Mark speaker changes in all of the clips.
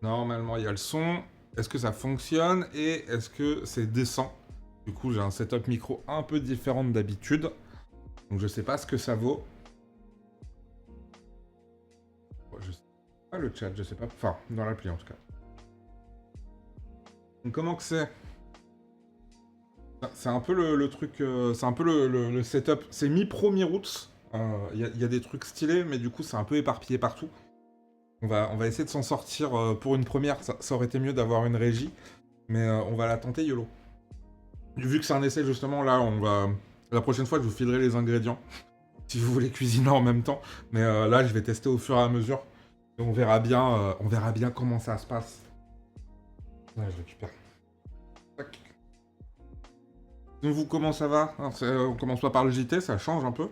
Speaker 1: Normalement, il y a le son. Est-ce que ça fonctionne et est-ce que c'est décent? Du coup, j'ai un setup micro un peu différent d'habitude. Donc, je sais pas ce que ça vaut. Je sais pas le chat, je sais pas. Enfin, dans l'appli en tout cas. Donc, comment que c'est? C'est un peu le truc. C'est un peu le setup. C'est mi-pro, mi-roots. Il y a des trucs stylés, mais du coup, c'est un peu éparpillé partout. On va essayer de s'en sortir pour une première. Ça aurait été mieux d'avoir une régie. Mais on va la tenter, YOLO. Vu que c'est un essai, justement, là, on va... La prochaine fois, je vous filerai les ingrédients, si vous voulez cuisiner en même temps. Mais là, je vais tester au fur et à mesure. Et on verra bien comment ça se passe. Ouais, je récupère. Tac. Donc, vous, comment ça va? Alors, on commence pas par le JT, ça change un peu.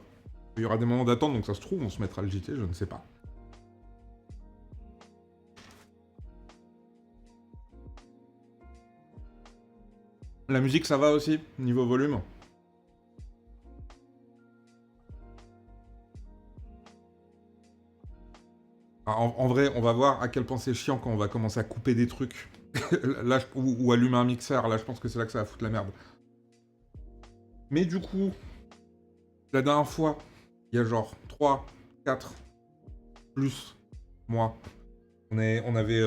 Speaker 1: Il y aura des moments d'attente, donc ça se trouve, on se mettra le JT, je ne sais pas. La musique, ça va aussi, niveau volume? En vrai, on va voir à quel point c'est chiant quand on va commencer à couper des trucs. Là, ou allumer un mixeur, là, je pense que c'est là que ça va foutre la merde. Mais du coup, la dernière fois, il y a genre 3, 4, plus moi, on avait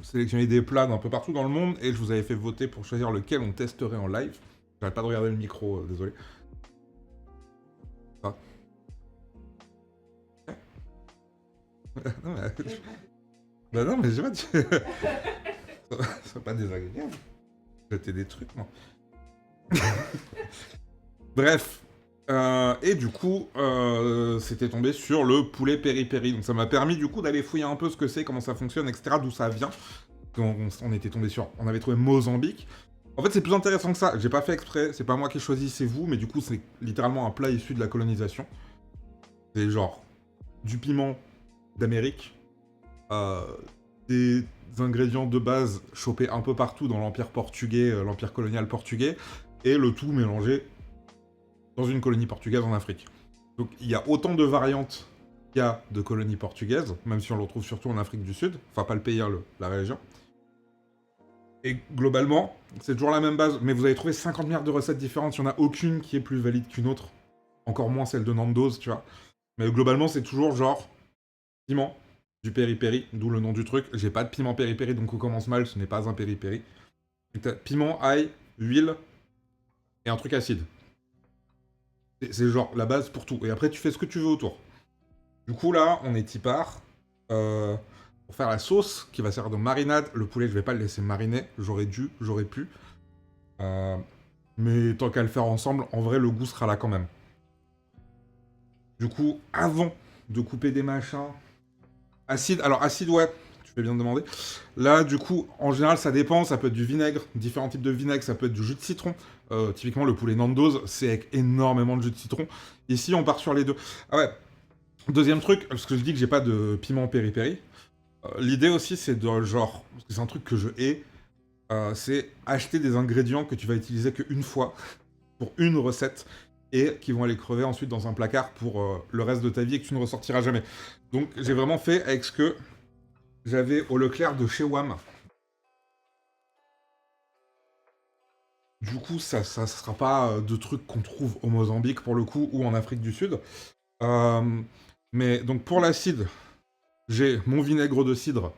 Speaker 1: sélectionné des plats d'un peu partout dans le monde et je vous avais fait voter pour choisir lequel on testerait en live. J'arrête pas de regarder le micro, désolé. Ah. Non, mais... bah non, mais j'ai pas dit... C'est pas désagréable. C'était des trucs, moi. Bref. Et du coup, c'était tombé sur le poulet peri-peri. Donc ça m'a permis du coup d'aller fouiller un peu ce que c'est, comment ça fonctionne, etc. D'où ça vient. On était tombé sur... On avait trouvé Mozambique. En fait, c'est plus intéressant que ça. J'ai pas fait exprès. C'est pas moi qui ai choisi, c'est vous. Mais du coup, c'est littéralement un plat issu de la colonisation. C'est genre du piment d'Amérique. Euh, des ingrédients de base chopés un peu partout dans l'Empire portugais, l'Empire colonial portugais. Et le tout mélangé dans une colonie portugaise en Afrique. Donc il y a autant de variantes qu'il y a de colonies portugaises, même si on le retrouve surtout en Afrique du Sud, enfin pas le pays, hein, la région. Et globalement, c'est toujours la même base, mais vous allez trouver 50 milliards de recettes différentes, il n'y en a aucune qui est plus valide qu'une autre. Encore moins celle de Nando's, tu vois. Mais globalement, c'est toujours genre piment, du peri-peri, d'où le nom du truc. J'ai pas de piment peri-peri, donc on commence mal, ce n'est pas un peri-peri. Piment, ail, huile et un truc acide. C'est genre la base pour tout. Et après, tu fais ce que tu veux autour. Du coup, là, on est tipard. Pour faire la sauce qui va servir de marinade. Le poulet, je vais pas le laisser mariner. J'aurais dû, j'aurais pu. Euh, mais tant qu'à le faire ensemble, en vrai, le goût sera là quand même. Du coup, avant de couper des machins... Acide, alors acide, ouais, tu fais bien de demander. Là, du coup, en général, ça dépend. Ça peut être du vinaigre, différents types de vinaigre. Ça peut être du jus de citron. Typiquement, le poulet Nando's, c'est avec énormément de jus de citron. Ici, on part sur les deux. Ah ouais, deuxième truc, parce que je dis que j'ai pas de piment peri-peri. L'idée aussi, c'est de genre, parce que c'est un truc que je hais, c'est acheter des ingrédients que tu vas utiliser qu'une fois pour une recette et qui vont aller crever ensuite dans un placard pour le reste de ta vie et que tu ne ressortiras jamais. Donc j'ai vraiment fait avec ce que j'avais au Leclerc de chez WAM. Du coup, ça sera pas de trucs qu'on trouve au Mozambique pour le coup ou en Afrique du Sud. Euh, mais donc pour l'acide, j'ai mon vinaigre de cidre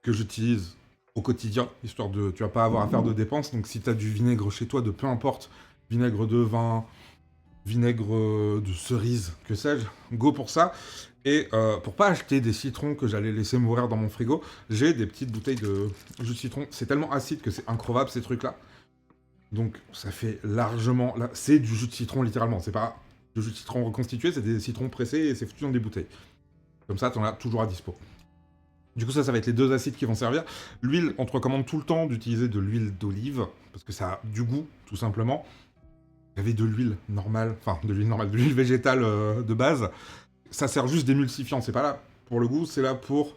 Speaker 1: que j'utilise au quotidien, histoire de... Tu vas pas avoir à faire de dépenses, donc si tu as du vinaigre chez toi, de peu importe, vinaigre de vin, vinaigre de cerise, que sais-je, go pour ça. Et pour pas acheter des citrons que j'allais laisser mourir dans mon frigo, j'ai des petites bouteilles de jus de citron. C'est tellement acide que c'est increvable ces trucs-là. Donc ça fait largement... C'est du jus de citron littéralement, c'est pas du jus de citron reconstitué, c'est des citrons pressés et c'est foutu dans des bouteilles. Comme ça, t'en as toujours à dispo. Du coup, ça va être les deux acides qui vont servir. L'huile, on te recommande tout le temps d'utiliser de l'huile d'olive, parce que ça a du goût, tout simplement. Il y avait de l'huile normale, enfin, de l'huile végétale de base. Ça sert juste d'émulsifiant, c'est pas là pour le goût, c'est là pour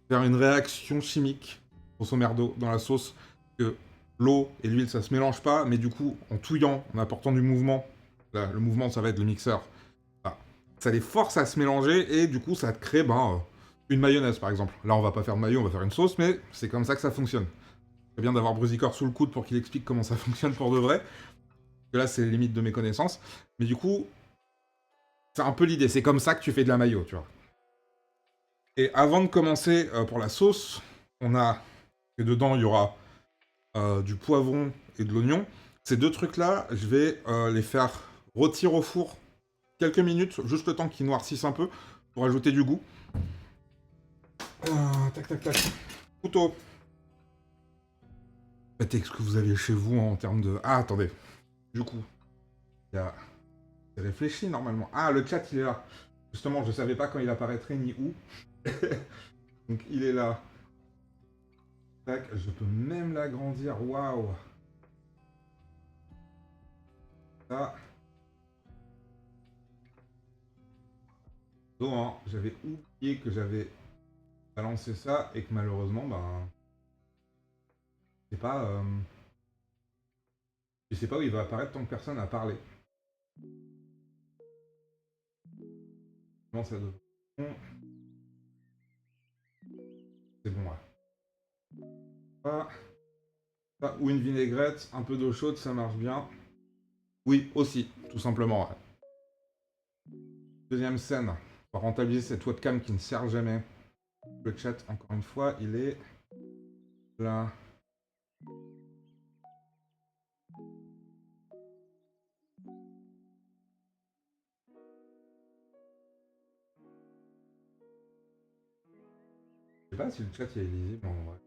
Speaker 1: faire une réaction chimique, grosso merdo, dans la sauce, que l'eau et l'huile, ça se mélange pas, mais du coup, en touillant, en apportant du mouvement, là, le mouvement, ça va être le mixeur, bah, ça les force à se mélanger, et du coup, ça te crée, une mayonnaise par exemple. Là on va pas faire de mayo, on va faire une sauce, mais c'est comme ça que ça fonctionne. C'est bien d'avoir Brusicor sous le coude pour qu'il explique comment ça fonctionne pour de vrai. Parce que là c'est les limites de mes connaissances. Mais du coup, c'est un peu l'idée, c'est comme ça que tu fais de la mayo, tu vois. Et avant de commencer pour la sauce, on a... Et dedans il y aura du poivron et de l'oignon. Ces deux trucs-là, je vais les faire rôtir au four quelques minutes, juste le temps qu'ils noircissent un peu, pour ajouter du goût. Tac, tac, tac. Couteau. Faites ce que vous avez chez vous en termes de... Ah, attendez. Du coup, il y a... C'est réfléchi normalement. Ah, le chat, il est là. Justement, je savais pas quand il apparaîtrait ni où. Donc, il est là. Tac, je peux même l'agrandir. Waouh. Ça. Donc, hein, j'avais oublié que j'avais balancé ça et que malheureusement, ben... C'est pas... Je sais pas où il va apparaître tant que personne n'a parlé. Comment ça devrait... C'est bon, ouais. Ah. Ça, ou une vinaigrette, un peu d'eau chaude, ça marche bien. Oui, aussi, tout simplement, ouais. Deuxième scène. On va rentabiliser cette webcam qui ne sert jamais. Le chat, encore une fois, il est... là. Je sais pas si le chat il est lisible en vrai.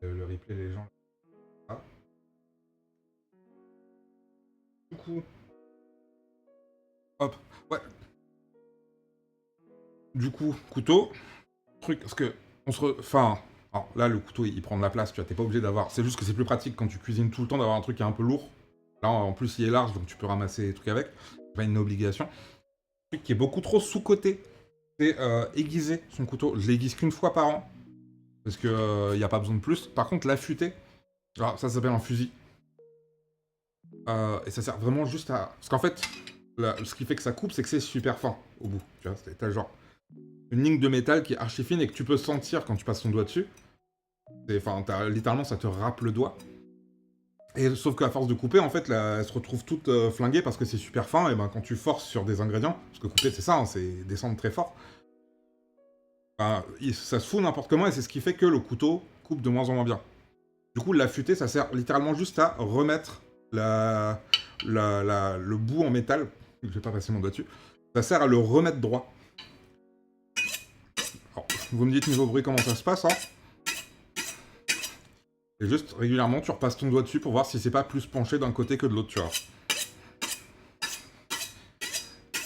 Speaker 1: Le replay, les gens... Ah. Du coup... Hop, ouais. Du coup, couteau. Truc, parce que... On se Enfin... Alors, là, le couteau, il prend de la place, tu vois, t'es pas obligé d'avoir... C'est juste que c'est plus pratique quand tu cuisines tout le temps d'avoir un truc qui est un peu lourd. Là, en plus, il est large, donc tu peux ramasser des trucs avec. C'est pas une obligation. Un truc qui est beaucoup trop sous-coté, c'est aiguiser son couteau. Je l'aiguise qu'une fois par an, parce que y a pas besoin de plus. Par contre, l'affûter, alors ça s'appelle un fusil. Et ça sert vraiment juste à... Parce qu'en fait, ce qui fait que ça coupe, c'est que c'est super fin au bout. Tu vois, t'as genre une ligne de métal qui est archi fine et que tu peux sentir quand tu passes ton doigt dessus. Enfin, littéralement, ça te râpe le doigt. Et sauf qu'à force de couper, en fait, là, elle se retrouve toute flinguée parce que c'est super fin. Et ben, quand tu forces sur des ingrédients, parce que couper, c'est ça, hein, c'est descendre très fort. Ben, ça se fout n'importe comment et c'est ce qui fait que le couteau coupe de moins en moins bien. Du coup, l'affûter, ça sert littéralement juste à remettre le bout en métal. Je vais pas passer mon doigt dessus. Ça sert à le remettre droit. Alors, vous me dites niveau bruit comment ça se passe, hein. Et juste, régulièrement, tu repasses ton doigt dessus pour voir si c'est pas plus penché d'un côté que de l'autre, tu vois.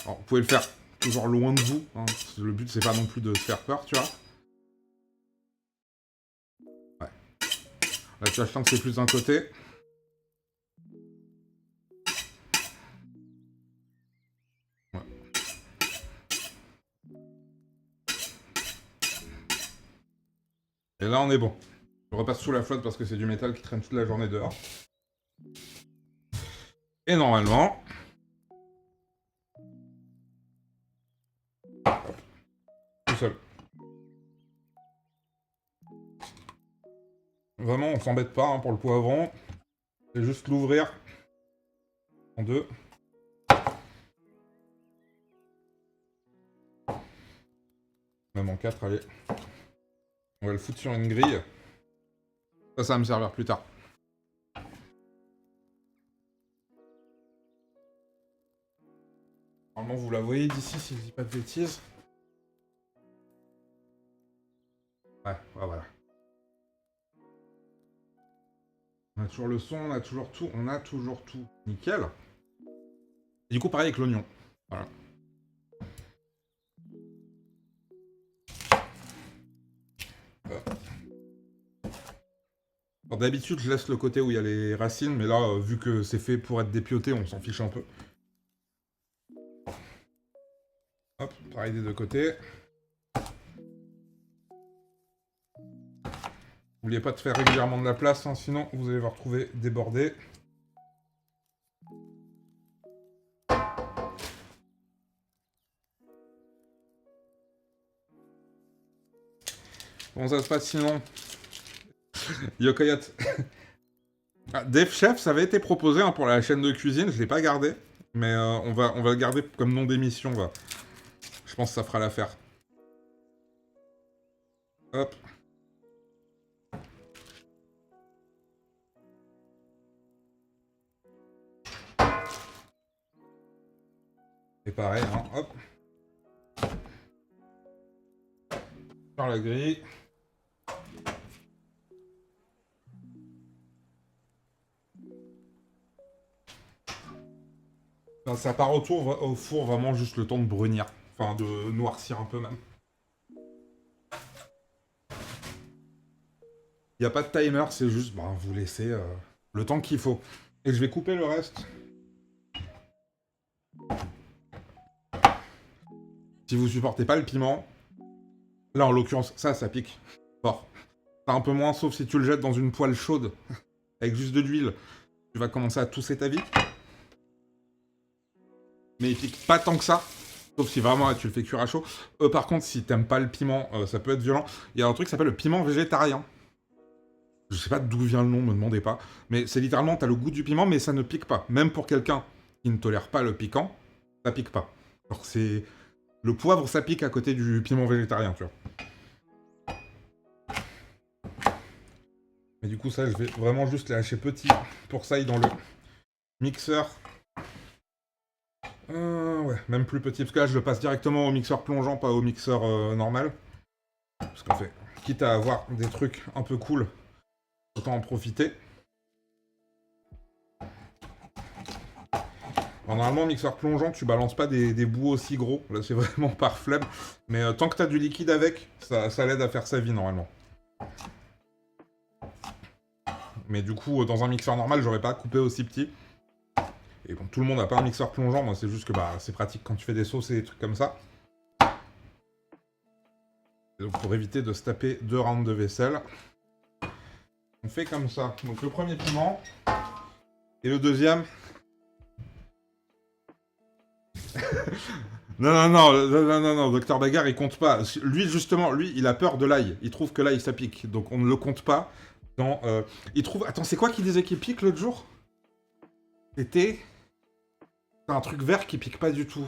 Speaker 1: Alors, vous pouvez le faire toujours loin de vous, hein. Le but, c'est pas non plus de se faire peur, tu vois. Ouais. Là, tu vois, je sens que c'est plus d'un côté. Ouais. Et là, on est bon. Je repasse sous la flotte parce que c'est du métal qui traîne toute la journée dehors. Et normalement... tout seul. Vraiment, on s'embête pas hein, pour le poivron. C'est juste l'ouvrir en deux. Même en quatre, allez. On va le foutre sur une grille. Ça va me servir plus tard. Normalement, vous la voyez d'ici si je dis pas de bêtises. Ouais, voilà. On a toujours le son, on a toujours tout, Nickel. Et du coup, pareil avec l'oignon. Voilà. D'habitude, je laisse le côté où il y a les racines, mais là, vu que c'est fait pour être dépioté, on s'en fiche un peu. Hop, pareil des deux côtés. N'oubliez pas de faire régulièrement de la place, hein, sinon vous allez vous retrouver débordé. Comment ça se passe sinon? Yokoyot. Ah, Dave Chef, ça avait été proposé hein, pour la chaîne de cuisine, je l'ai pas gardé. Mais on va le garder comme nom d'émission. Je pense que ça fera l'affaire. Hop. Et pareil, hein, hop. Sur la grille. Ben, ça part au four vraiment juste le temps de brunir. Enfin, de noircir un peu même. Il n'y a pas de timer, c'est juste, ben, vous laissez le temps qu'il faut. Et je vais couper le reste. Si vous supportez pas le piment, là en l'occurrence, ça pique fort. Ça un peu moins, sauf si tu le jettes dans une poêle chaude, avec juste de l'huile. Tu vas commencer à tousser ta vie. Mais il pique pas tant que ça. Sauf si vraiment tu le fais cuire à chaud. Par contre, si t'aimes pas le piment, ça peut être violent. Il y a un truc qui s'appelle le piment végétarien. Je sais pas d'où vient le nom, me demandez pas. Mais c'est littéralement, t'as le goût du piment, mais ça ne pique pas. Même pour quelqu'un qui ne tolère pas le piquant, ça pique pas. Alors c'est... Le poivre, ça pique à côté du piment végétarien, tu vois. Mais du coup, ça, je vais vraiment juste les hacher petit pour que ça aille dans le mixeur. Ouais, même plus petit, parce que là, je le passe directement au mixeur plongeant, pas au mixeur normal. Parce qu'en fait, quitte à avoir des trucs un peu cool, autant en profiter. Alors, normalement, mixeur plongeant, tu balances pas des bouts aussi gros. Là, c'est vraiment par flemme. Mais tant que t'as du liquide avec, ça l'aide à faire sa vie, normalement. Mais du coup, dans un mixeur normal, j'aurais pas coupé aussi petit. Et bon, tout le monde n'a pas un mixeur plongeant. Moi, c'est juste que bah, c'est pratique quand tu fais des sauces et des trucs comme ça. Et donc, pour éviter de se taper 2 rounds de vaisselle, on fait comme ça. Donc, le premier piment. Et le deuxième... non, Docteur Bagarre, il compte pas. Lui, justement, il a peur de l'ail. Il trouve que l'ail, ça pique. Donc, on ne le compte pas dans... Il trouve... Attends, c'est quoi qui disait qu'il pique l'autre jour? C'était... un truc vert qui pique pas du tout.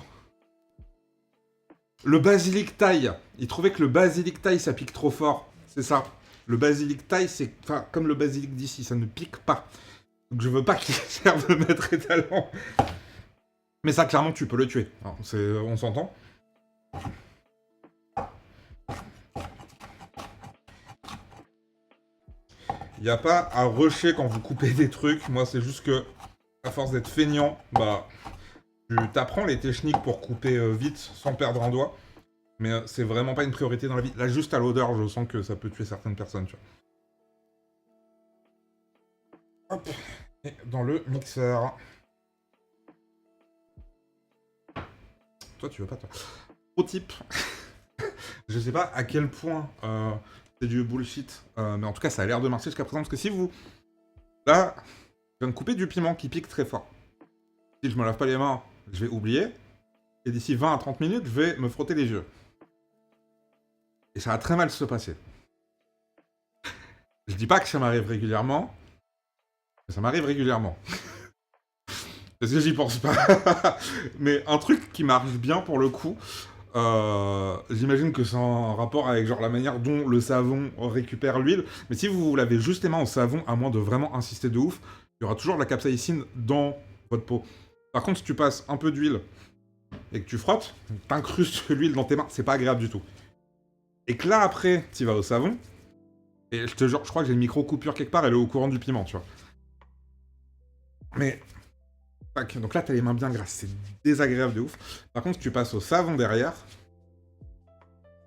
Speaker 1: Le basilic thaï. Il trouvait que le basilic thaï, ça pique trop fort. C'est ça. Le basilic thaï, c'est... Enfin, comme le basilic d'ici, ça ne pique pas. Donc, je veux pas qu'il serve de maître étalon. Mais ça, clairement, tu peux le tuer. Alors, on s'entend. Il n'y a pas à rusher quand vous coupez des trucs. Moi, c'est juste que, à force d'être feignant, bah, tu t'apprends les techniques pour couper vite sans perdre un doigt. Mais c'est vraiment pas une priorité dans la vie. Là, juste à l'odeur, je sens que ça peut tuer certaines personnes, tu vois. Hop. Et dans le mixeur. Toi, tu veux pas, toi. Pro type. Je sais pas à quel point c'est du bullshit. Mais en tout cas, ça a l'air de marcher jusqu'à présent. Parce que si vous... Là, je viens de couper du piment qui pique très fort. Si je me lave pas les mains, je vais oublier. Et d'ici 20 à 30 minutes, je vais me frotter les yeux. Et ça va très mal se passer. Je dis pas que ça m'arrive régulièrement. Mais ça m'arrive régulièrement. Parce que j'y pense pas. Mais un truc qui marche bien pour le coup... j'imagine que c'est en rapport avec genre la manière dont le savon récupère l'huile. Mais si vous lavez juste les mains au savon, à moins de vraiment insister de ouf, il y aura toujours de la capsaïcine dans votre peau. Par contre, si tu passes un peu d'huile et que tu frottes, t'incrustes l'huile dans tes mains, c'est pas agréable du tout. Et que là, après, tu vas au savon, et je te jure, je crois que j'ai une micro-coupure quelque part, elle est au courant du piment, tu vois. Mais... tac, donc là, t'as les mains bien grasses, c'est désagréable de ouf. Par contre, si tu passes au savon derrière,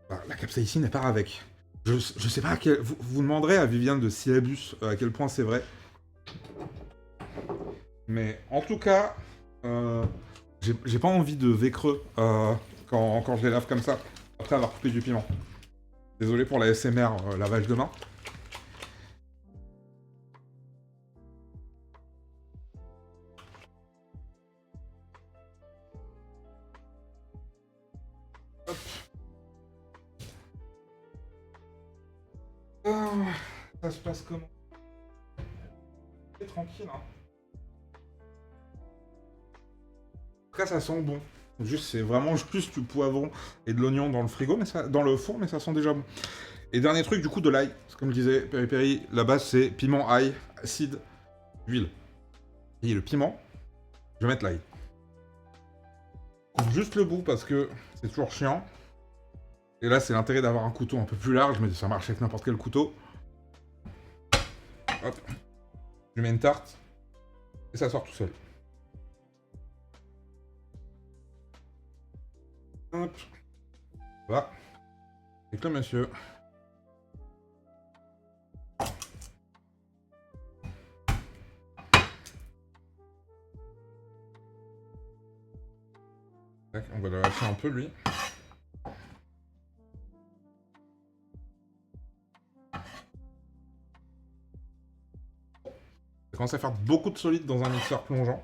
Speaker 1: bah, la capsaïcine, elle part avec. Je sais pas à quel... Vous demanderez à Viviane de Syllabus à quel point c'est vrai. Mais en tout cas, j'ai pas envie de V creux quand je les lave comme ça, après avoir coupé du piment. Désolé pour la SMR, lavage de main. Hop. Ça se passe comment? C'est tranquille, hein. En tout cas, ça sent bon. Juste, c'est vraiment juste du poivron et de l'oignon dans le frigo, mais ça, dans le four, mais ça sent déjà bon. Et dernier truc, du coup, de l'ail. Comme je disais, peri-peri, la base, c'est piment, ail, acide, huile. Et le piment, je vais mettre l'ail. Coupe juste le bout parce que c'est toujours chiant. Et là, c'est l'intérêt d'avoir un couteau un peu plus large, mais ça marche avec n'importe quel couteau. Hop. Je mets une tarte. Et ça sort tout seul. Hop. Voilà. Et que monsieur. Tac, on va le lâcher un peu, lui. Ça commence à faire beaucoup de solide dans un mixeur plongeant.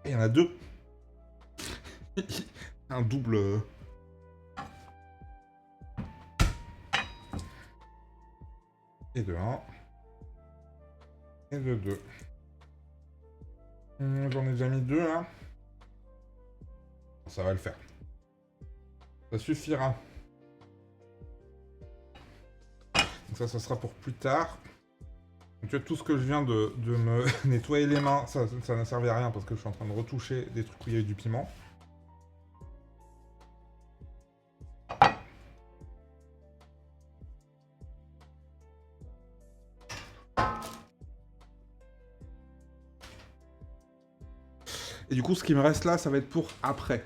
Speaker 1: Et il y en a deux. Un double... Et de 1. Et de 2. J'en ai déjà mis 2 là. Ça va le faire. Ça suffira. Donc ça sera pour plus tard. Donc tu vois, tout ce que je viens de me nettoyer les mains, ça n'a servi à rien parce que je suis en train de retoucher des trucs où il y a eu du piment. Et du coup, ce qui me reste là, ça va être pour après.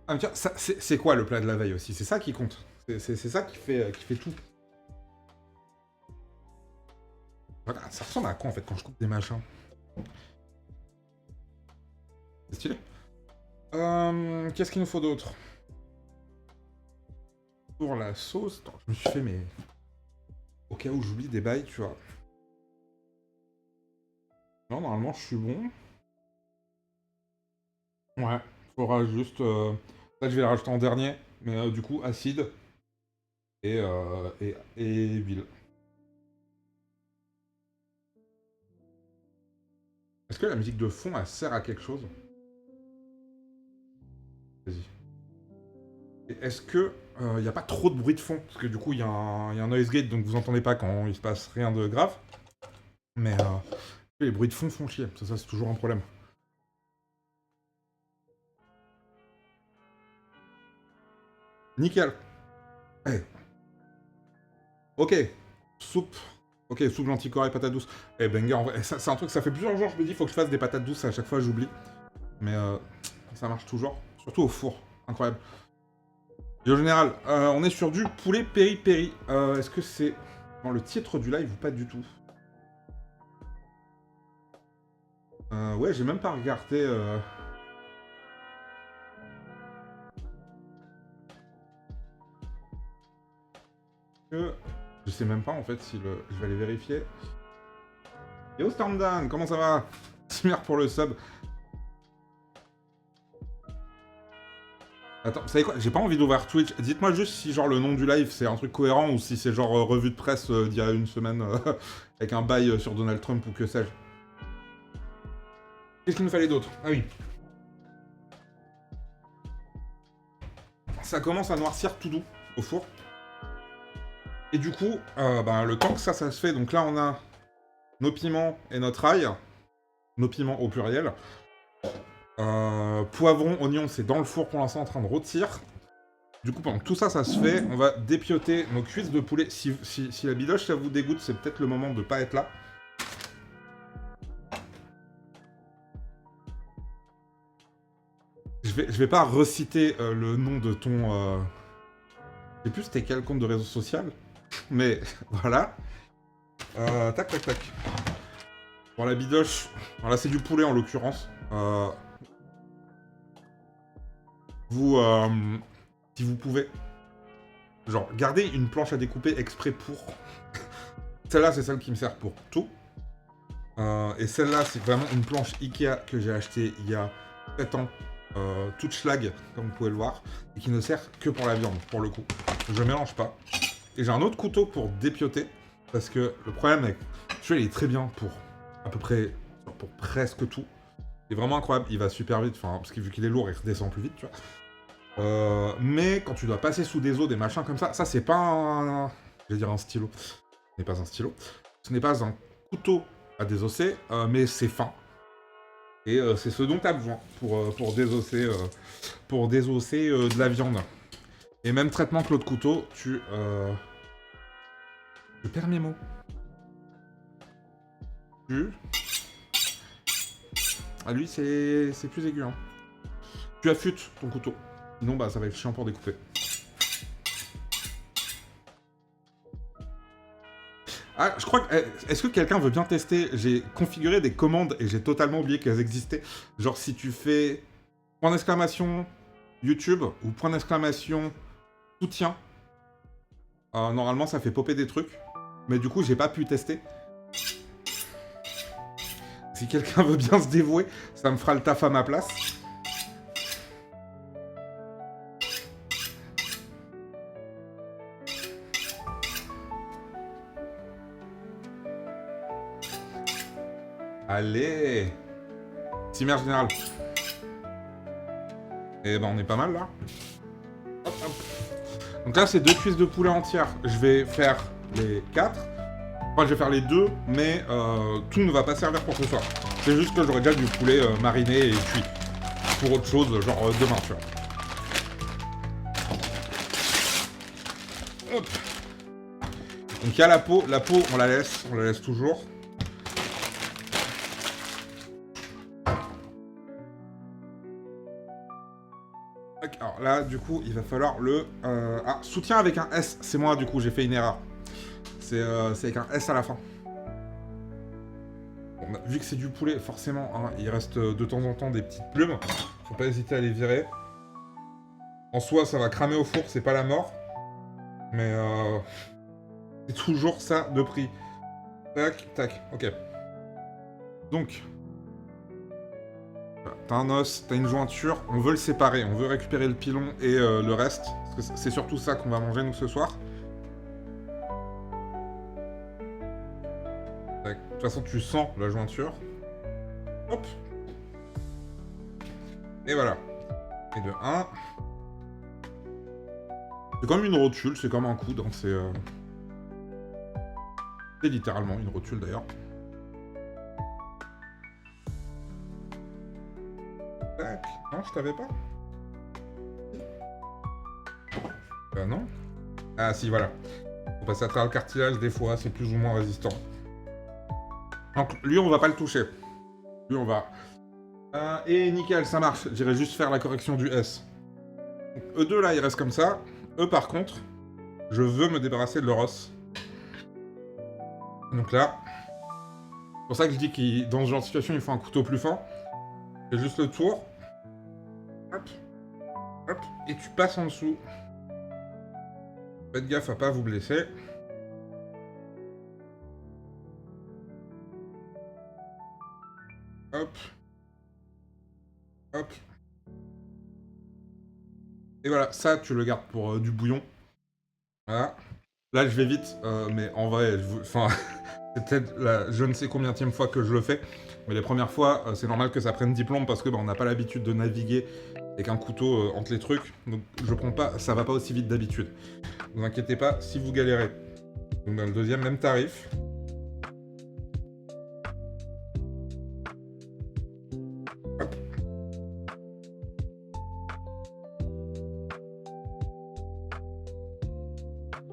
Speaker 1: Ah, mais tiens, c'est quoi le plat de la veille aussi? C'est ça qui compte. C'est ça qui fait tout. Voilà, ça ressemble à quoi en fait quand je coupe des machins? C'est stylé. Qu'est-ce qu'il nous faut d'autre? Pour la sauce... Attends, je me suis fait mes... Au cas où j'oublie des bails, tu vois. Non, normalement, je suis bon. Ouais, faudra juste... Ça, je vais la rajouter en dernier. Mais du coup, acide. Et huile. Est-ce que la musique de fond, elle sert à quelque chose? Vas-y. Est-ce que il n'y a pas trop de bruit de fond? Parce que du coup, il y a un noise gate, donc vous entendez pas quand il se passe rien de grave. Mais les bruits de fond font chier. Ça c'est toujours un problème. Nickel. Hey. Ok. Soupe. Ok, soupe lentilles et patates douces. Eh banger, en vrai, c'est un truc, ça fait plusieurs jours, je me dis, faut que je fasse des patates douces, à chaque fois j'oublie. Mais ça marche toujours. Surtout au four. Incroyable. Et au général, on est sur du poulet peri-peri. Est-ce que c'est dans le titre du live ou pas du tout? Ouais, j'ai même pas regardé... Je sais même pas en fait si le... Je vais aller vérifier. Yo Stormdown, comment ça va? Smear pour le sub. Attends, vous savez quoi? J'ai pas envie d'ouvrir Twitch. Dites-moi juste si genre le nom du live c'est un truc cohérent ou si c'est genre revue de presse d'il y a une semaine avec un bail sur Donald Trump ou que sais-je. Qu'est-ce qu'il nous fallait d'autre? Ah oui. Ça commence à noircir tout doux au four. Et du coup, le temps que ça se fait, donc là on a nos piments et notre ail. Nos piments au pluriel. Poivron, oignon, c'est dans le four pour l'instant en train de rôtir. Du coup, pendant que tout ça, ça se fait, on va dépioter nos cuisses de poulet. Si la bidoche, ça vous dégoûte, c'est peut-être le moment de pas être là. Je vais pas reciter le nom de ton... Je sais plus c'était quel compte de réseau social. Mais voilà. Tac, tac, tac. Bon, la bidoche... Voilà, c'est du poulet en l'occurrence. Vous... si vous pouvez... Genre, gardez une planche à découper exprès pour... Celle-là, c'est celle qui me sert pour tout. Et celle-là, c'est vraiment une planche Ikea que j'ai achetée il y a 7 ans. toute schlag, comme vous pouvez le voir, et qui ne sert que pour la viande, pour le coup. Je mélange pas. Et j'ai un autre couteau pour dépioter, parce que le problème avec... Celui-là, il est très bien pour à peu près... pour presque tout. Il est vraiment incroyable, il va super vite, enfin, parce que vu qu'il est lourd, il redescend plus vite, tu vois. Mais quand tu dois passer sous des os, des machins comme ça c'est pas un... Je vais dire un stylo. Ce n'est pas un stylo. Ce n'est pas un couteau à désosser, mais c'est fin. Et c'est ce dont tu as besoin pour désosser, de la viande. Et même traitement que l'autre couteau, tu... Je perds mes mots. Ah, lui, c'est plus aigu, hein. Tu affûtes ton couteau. Sinon, bah, ça va être chiant pour découper. Ah, je crois que... Est-ce que quelqu'un veut bien tester? J'ai configuré des commandes et j'ai totalement oublié qu'elles existaient. Genre, si tu fais point d'exclamation YouTube ou point d'exclamation soutien, normalement, ça fait popper des trucs. Mais du coup, j'ai pas pu tester. Si quelqu'un veut bien se dévouer, ça me fera le taf à ma place. Allez! Cimère générale. Et ben on est pas mal là. Hop, hop. Donc là c'est 2 cuisses de poulet entières. Je vais faire les 4. Enfin je vais faire les 2, mais tout ne va pas servir pour ce soir. C'est juste que j'aurai déjà du poulet mariné et cuit. Pour autre chose, genre demain, tu vois. Hop. Donc il y a la peau on la laisse toujours. Alors là, du coup, il va falloir le... Ah, soutien avec un S, c'est moi, du coup, j'ai fait une erreur. C'est avec un S à la fin. Bon, bah, vu que c'est du poulet, forcément, hein, il reste de temps en temps des petites plumes. Faut pas hésiter à les virer. En soi, ça va cramer au four, c'est pas la mort. Mais c'est toujours ça de prix. Tac, tac, ok. Donc... T'as un os, t'as une jointure, on veut le séparer, on veut récupérer le pilon et le reste, parce que c'est surtout ça qu'on va manger nous ce soir. De toute façon tu sens la jointure. Hop. Et voilà. Et de 1. C'est comme une rotule, c'est comme un coude, hein, c'est littéralement une rotule d'ailleurs. Tac. Non, je t'avais pas. Bah non. Ah si, voilà. Faut passer à travers le cartilage, des fois, c'est plus ou moins résistant. Donc lui, on va pas le toucher. Lui, on va... et nickel, ça marche. J'irai juste faire la correction du S. Donc, eux deux, là, ils restent comme ça. Eux, par contre, je veux me débarrasser de leur os. Donc là... C'est pour ça que je dis que dans ce genre de situation, il faut un couteau plus fin. C'est juste le tour. Hop. Hop. Et tu passes en dessous. Faites gaffe à pas vous blesser. Hop. Hop. Et voilà, ça, tu le gardes pour du bouillon. Voilà. Là, je vais vite, mais en vrai, enfin, c'est peut-être la je ne sais combienième fois que je le fais. Mais les premières fois, c'est normal que ça prenne 10 plombes parce que on n'a pas l'habitude de naviguer avec un couteau entre les trucs. Donc, je prends pas, ça va pas aussi vite d'habitude. Ne vous inquiétez pas si vous galérez. Donc, dans le deuxième, même tarif. Hop.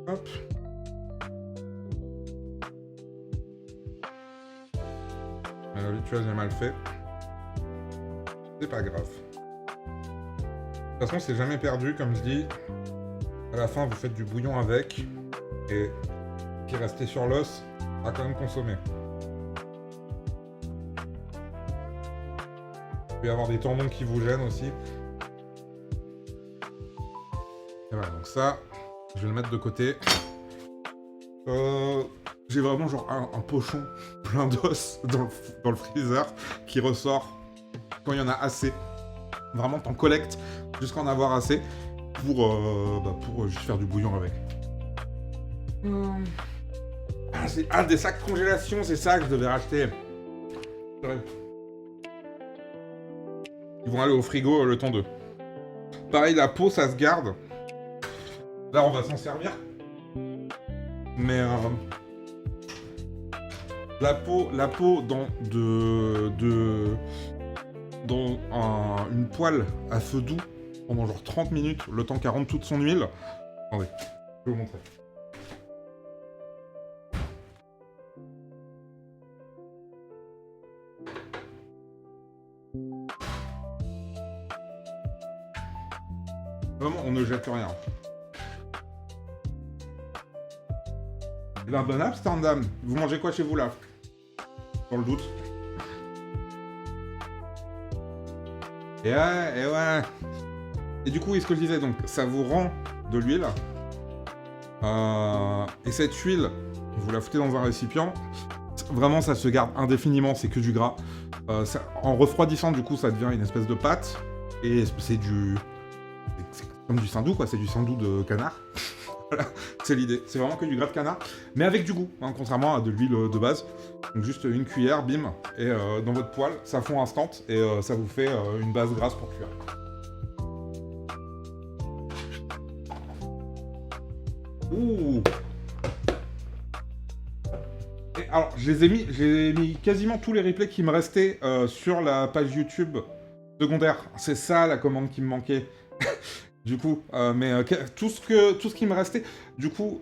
Speaker 1: Hop. Alors, lui, tu vois, j'ai mal fait. C'est pas grave. De toute façon, c'est jamais perdu, comme je dis. À la fin, vous faites du bouillon avec. Et ce qui est resté sur l'os, à quand même consommer. Il peut y avoir des tendons qui vous gênent aussi. Et voilà, donc ça, je vais le mettre de côté. J'ai vraiment genre un pochon plein d'os dans le freezer qui ressort quand il y en a assez. Vraiment, t'en collectes jusqu'à en avoir assez pour juste faire du bouillon avec. Des sacs congélation, c'est ça que je devais racheter. Ils vont aller au frigo le temps d'eux. Pareil, la peau, ça se garde. Là, on va s'en servir. Mais la peau dans une poêle à feu doux pendant genre 30 minutes, le temps qu'elle rentre toute son huile. Attendez, je vais vous montrer. Vraiment, on ne jette rien. Eh ben, bon Amsterdam. Vous mangez quoi chez vous, là? Dans le doute. Et ouais. Et du coup, ce que je disais, donc, ça vous rend de l'huile. Et cette huile, vous la foutez dans un récipient. Vraiment, ça se garde indéfiniment, c'est que du gras. En refroidissant, du coup, ça devient une espèce de pâte. Et c'est comme du saindoux, quoi. C'est du saindoux de canard. Voilà, c'est l'idée. C'est vraiment que du gras de canard, mais avec du goût, hein, contrairement à de l'huile de base. Donc juste une cuillère, bim, et dans votre poêle, ça fond instant, et ça vous fait une base grasse pour cuire. Ouh. Et alors, j'ai mis quasiment tous les replays qui me restaient sur la page YouTube secondaire. C'est ça la commande qui me manquait. Du coup, tout ce qui me restait, du coup,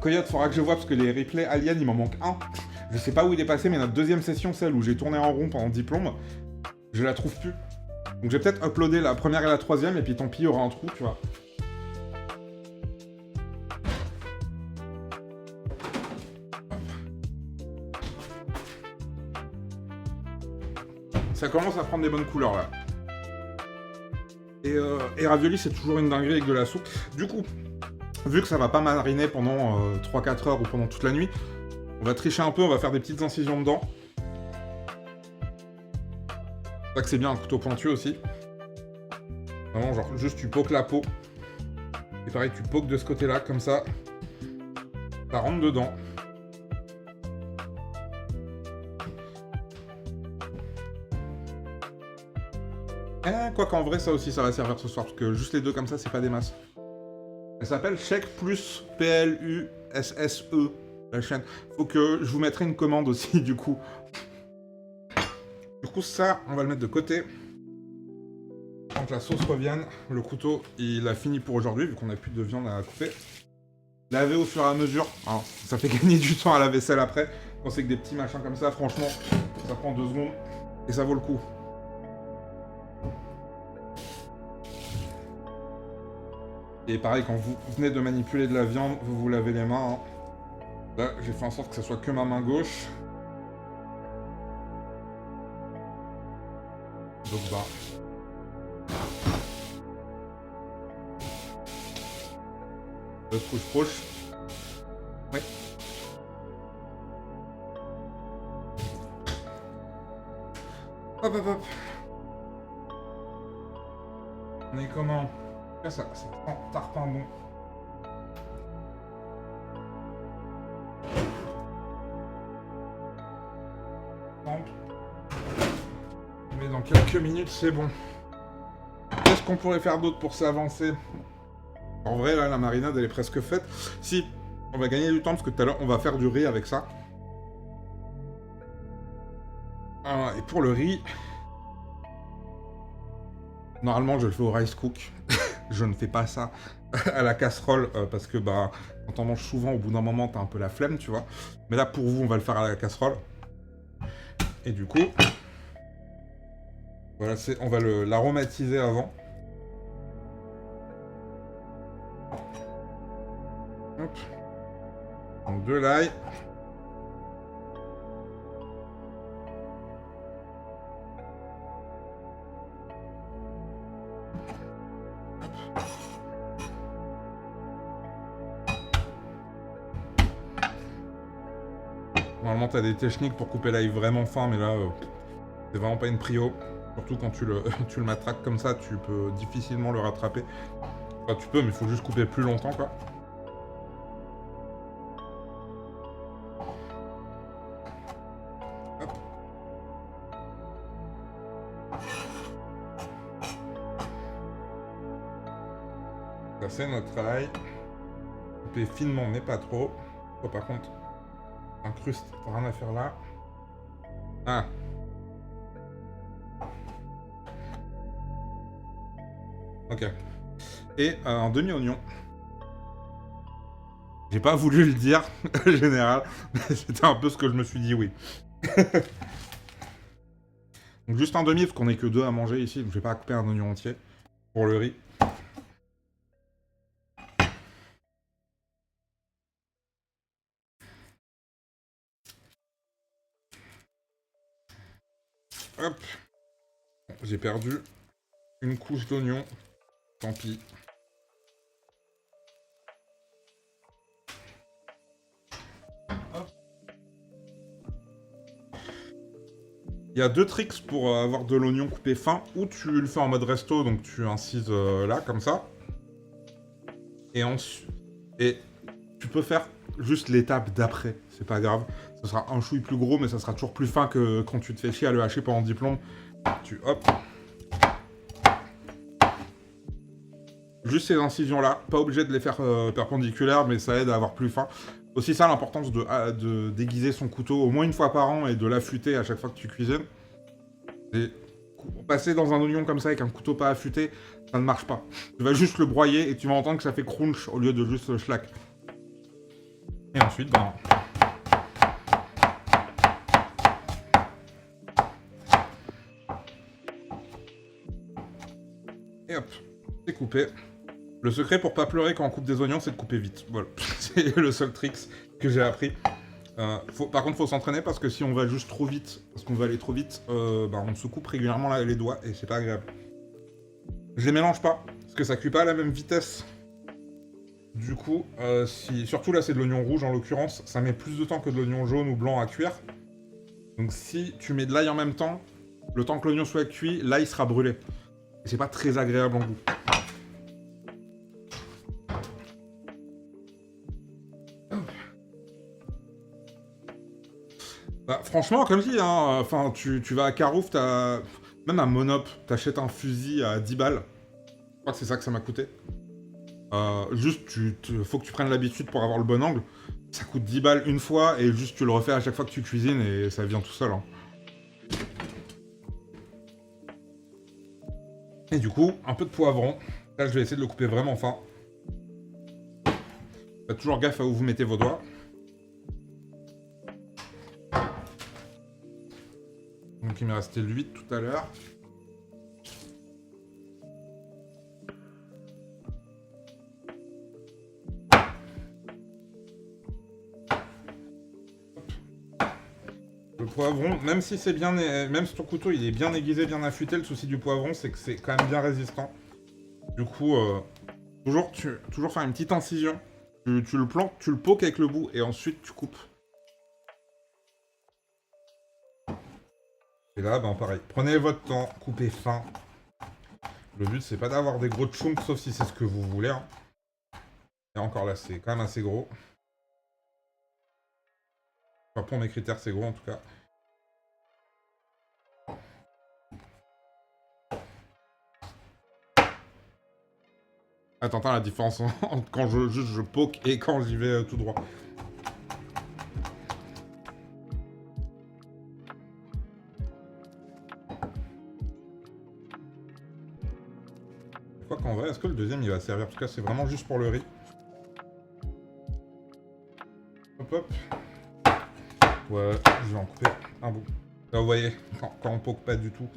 Speaker 1: Coyote, faudra que je vois, parce que les replays aliens, il m'en manque un. Je sais pas où il est passé, mais notre deuxième session, celle où j'ai tourné en rond pendant 10 plombes, je la trouve plus. Donc j'ai peut-être uploadé la première et la troisième, et puis tant pis, il y aura un trou, tu vois. Ça commence à prendre des bonnes couleurs, là. Et ravioli, c'est toujours une dinguerie avec de la soupe. Du coup, vu que ça va pas mariner pendant 3-4 heures ou pendant toute la nuit, on va tricher un peu, on va faire des petites incisions dedans. C'est ça que c'est bien un couteau pointu aussi. Vraiment, genre, juste tu pokes la peau. Et pareil, tu pokes de ce côté-là, comme ça. Ça rentre dedans. Quoi qu'en vrai, ça aussi, ça va servir ce soir, parce que juste les deux comme ça, c'est pas des masses. Elle s'appelle Chèque plus PLUSSE, la chaîne. Faut que je vous mettrai une commande aussi, du coup. Du coup, ça, on va le mettre de côté. Quand la sauce revienne, le couteau, il a fini pour aujourd'hui, vu qu'on n'a plus de viande à couper. Laver au fur et à mesure. Alors, ça fait gagner du temps à la vaisselle après. Quand c'est que des petits machins comme ça, franchement, ça prend 2 secondes. Et ça vaut le coup. Et pareil, quand vous venez de manipuler de la viande, vous vous lavez les mains. Hein. Là, j'ai fait en sorte que ce soit que ma main gauche. Donc bah. L'autre couche proche. Oui. Hop hop hop. On est comment? Ça prend tarpin bon. Mais dans quelques minutes, c'est bon. Qu'est-ce qu'on pourrait faire d'autre pour s'avancer? En vrai, là, la marinade, elle est presque faite. Si, on va gagner du temps, parce que tout à l'heure, on va faire du riz avec ça. Et pour le riz... Normalement, je le fais au rice cook. Je ne fais pas ça à la casserole parce que bah quand on mange souvent, au bout d'un moment, t'as un peu la flemme, tu vois. Mais là, pour vous, on va le faire à la casserole. Et du coup, voilà, on va l'aromatiser avant. Hop. Donc de l'ail. Normalement, t'as des techniques pour couper l'ail vraiment fin, mais là, c'est vraiment pas une prio. Surtout quand tu le, tu le matraques comme ça, tu peux difficilement le rattraper. Enfin, tu peux, mais il faut juste couper plus longtemps, quoi. Hop. Ça, c'est notre ail. Couper finement, mais pas trop. Oh, par contre, incruste, t'as rien à faire là. Ah. Ok. Et un demi-oignon. J'ai pas voulu le dire, en général, mais c'était un peu ce que je me suis dit, oui. Donc juste un demi, parce qu'on est que 2 à manger ici, donc je vais pas couper un oignon entier pour le riz. Hop. Bon, j'ai perdu une couche d'oignon. Tant pis. Hop. Il y a 2 tricks pour avoir de l'oignon coupé fin. Ou tu le fais en mode resto, donc tu incises là, comme ça. Et tu peux faire juste l'étape d'après, c'est pas grave. Ça sera un chouille plus gros, mais ça sera toujours plus fin que quand tu te fais chier à le hacher pendant 10 plombes. Tu hop. Juste ces incisions-là, pas obligé de les faire perpendiculaires, mais ça aide à avoir plus fin. Aussi ça, l'importance de déguiser son couteau au moins une fois par an et de l'affûter à chaque fois que tu cuisines. Et passer dans un oignon comme ça avec un couteau pas affûté, ça ne marche pas. Tu vas juste le broyer et tu vas entendre que ça fait crunch au lieu de juste le schlack. Et ensuite, ben... Et hop, c'est coupé. Le secret pour pas pleurer quand on coupe des oignons, c'est de couper vite. Voilà, c'est le seul trick que j'ai appris. Par contre, faut s'entraîner parce que si on va juste trop vite, parce qu'on va aller trop vite, bah, on se coupe régulièrement les doigts et c'est pas agréable. Je les mélange pas, parce que ça cuit pas à la même vitesse. Du coup, surtout là c'est de l'oignon rouge en l'occurrence, ça met plus de temps que de l'oignon jaune ou blanc à cuire. Donc si tu mets de l'ail en même temps, le temps que l'oignon soit cuit, l'ail sera brûlé. Et c'est pas très agréable en goût. Bah, franchement, comme dit, hein, enfin, tu vas à Carouf, t'as... Même à Monop, t'achètes un fusil à 10 balles. Je crois que c'est ça que ça m'a coûté. Juste, faut que tu prennes l'habitude pour avoir le bon angle. Ça coûte 10 balles une fois, et juste tu le refais à chaque fois que tu cuisines, et ça vient tout seul. Hein. Et du coup, un peu de poivron. Là, je vais essayer de le couper vraiment fin. Faites toujours gaffe à où vous mettez vos doigts. Donc il m'est resté le 8 tout à l'heure. Le poivron, même si c'est bien, même si ton couteau il est bien aiguisé, bien affûté, le souci du poivron c'est que c'est quand même bien résistant. Du coup, toujours faire une petite incision. Tu le plantes, tu le poques avec le bout et ensuite tu coupes. Et là, ben pareil, prenez votre temps, coupez fin. Le but c'est pas d'avoir des gros chunks, sauf si c'est ce que vous voulez. Hein. Et encore là, c'est quand même assez gros. Enfin, pour mes critères, c'est gros en tout cas. Attends, la différence entre quand je poke et quand j'y vais tout droit. Je crois qu'en vrai, est-ce que le deuxième il va servir? En tout cas, c'est vraiment juste pour le riz. Hop hop. Ouais, je vais en couper un bout. Là, vous voyez, quand on poke pas du tout.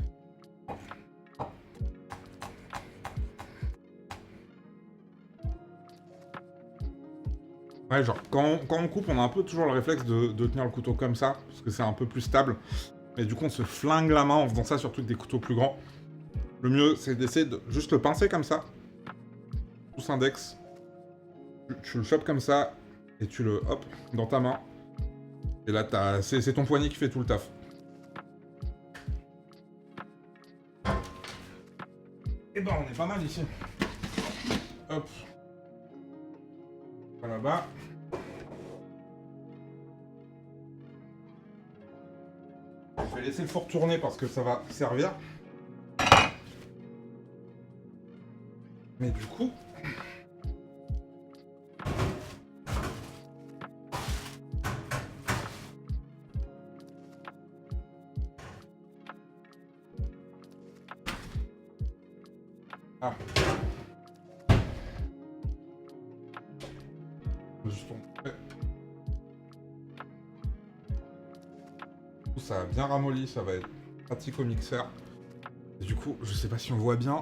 Speaker 1: Ouais, genre, quand on coupe, on a un peu toujours le réflexe de tenir le couteau comme ça, parce que c'est un peu plus stable. Et du coup, on se flingue la main en faisant ça, surtout avec des couteaux plus grands. Le mieux, c'est d'essayer de juste le pincer comme ça. Pouce index. Tu le chopes comme ça, et tu le, hop, dans ta main. Et là, c'est ton poignet qui fait tout le taf. on est pas mal ici. Hop. Voilà là-bas. Je vais laisser le four tourner parce que ça va servir. Mais du coup... Ah. Juste ça a bien ramolli, ça va être pratique au mixeur. Et du coup, je sais pas si on voit bien.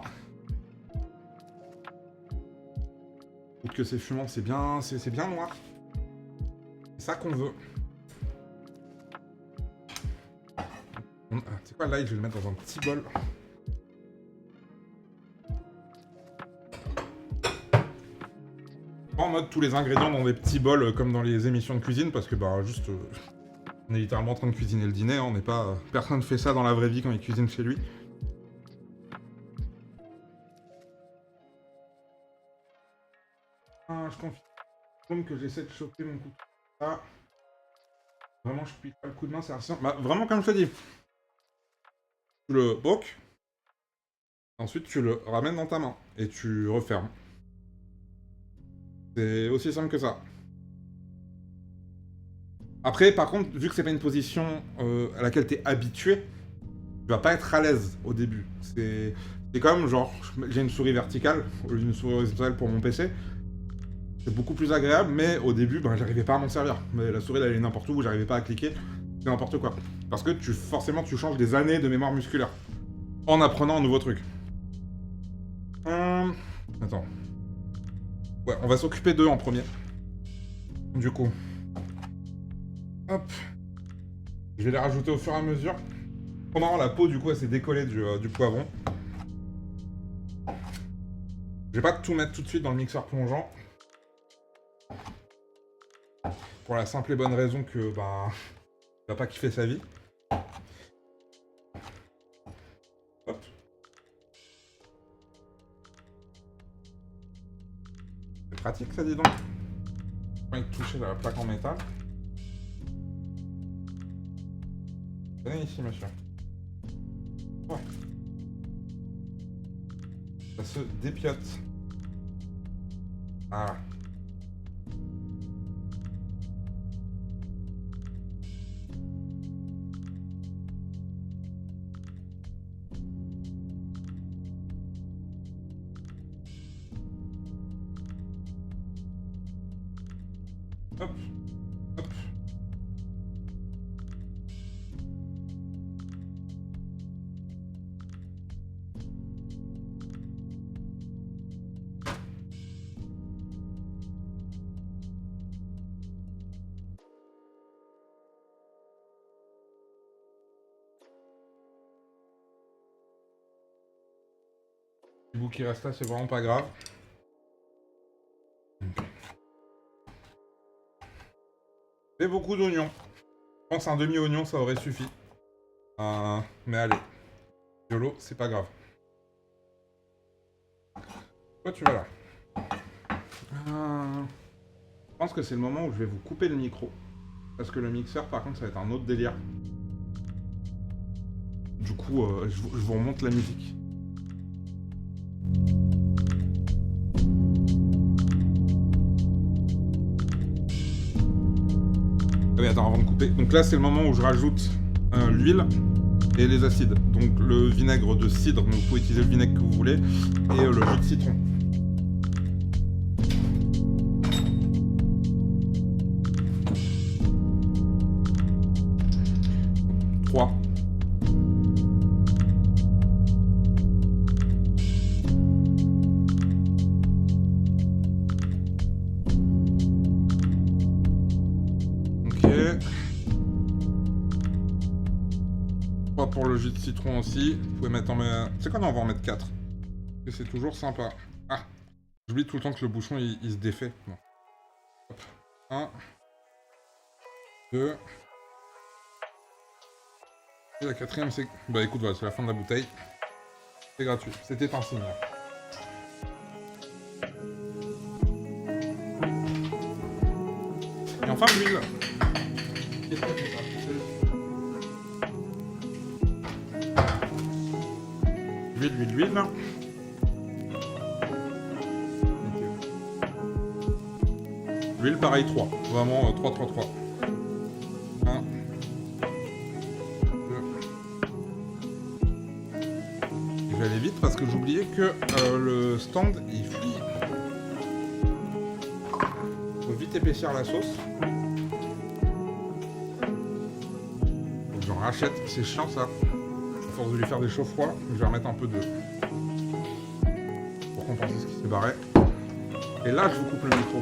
Speaker 1: Ou que c'est fumant, c'est bien noir. C'est ça qu'on veut. Tu sais quoi, là, je vais le mettre dans un petit bol. En mode tous les ingrédients dans des petits bols comme dans les émissions de cuisine parce que bah juste on est littéralement en train de cuisiner le dîner, hein, on n'est pas personne ne fait ça dans la vraie vie quand il cuisine chez lui. Ah, je confirme que j'essaie de choper mon coup de main. Ah. Vraiment je pique pas le coup de main, c'est assez simple. Bah, vraiment comme je te dis. Tu le poques. Ensuite tu le ramènes dans ta main et tu refermes. C'est aussi simple que ça. Après, par contre, vu que c'est pas une position à laquelle t'es habitué, tu vas pas être à l'aise au début. C'est comme, genre, j'ai une souris verticale, au lieu d'une souris horizontale pour mon PC. C'est beaucoup plus agréable, mais au début, ben, j'arrivais pas à m'en servir. Mais la souris, elle allait n'importe où, j'arrivais pas à cliquer. C'est n'importe quoi. Parce que forcément, tu changes des années de mémoire musculaire. En apprenant un nouveau truc. Attends. Ouais, on va s'occuper d'eux en premier. Du coup. Hop. Je vais les rajouter au fur et à mesure. Pendant la peau, du coup, elle s'est décollée du poivron. Je vais pas tout mettre tout de suite dans le mixeur plongeant. Pour la simple et bonne raison que, bah, il va pas kiffer sa vie. Hop. C'est pratique, ça, dis donc. Pas de toucher la plaque en métal. Venez ici, monsieur. Ouais. Ça se dépiote. Ah. Hop. Hop. Le bout qui reste là, c'est vraiment pas grave. Fais beaucoup d'oignons. Je pense un demi-oignon, ça aurait suffi. Mais allez. YOLO, c'est pas grave. Toi, tu vas là. Je pense que c'est le moment où je vais vous couper le micro. Parce que le mixeur, par contre, ça va être un autre délire. Du coup, je vous remonte la musique. Ah oui, attends, avant de couper. Donc là, c'est le moment où je rajoute l'huile et les acides. Donc le vinaigre de cidre, donc vous pouvez utiliser le vinaigre que vous voulez, et le jus de citron. Trois. Pour le jus de citron aussi, vous pouvez mettre en... C'est quoi, non, on va en mettre 4. Parce que c'est toujours sympa. Ah, j'oublie tout le temps que le bouchon, il se défait. Bon. Hop. 1. 2. Et la quatrième, c'est... Bah écoute, voilà, c'est la fin de la bouteille. C'est gratuit. C'était un signe. enfin l'huile. L'huile. L'huile, pareil, 3. Vraiment 3. 1. 2. Je vais aller vite parce que j'oubliais que le stand, il flie. Faut vite épaissir la sauce. Faut que j'en rachète. C'est chiant, ça. À force de lui faire des chauds froids, je vais remettre un peu de... pour compenser ce qui s'est barré. Et là, je vous coupe le micro.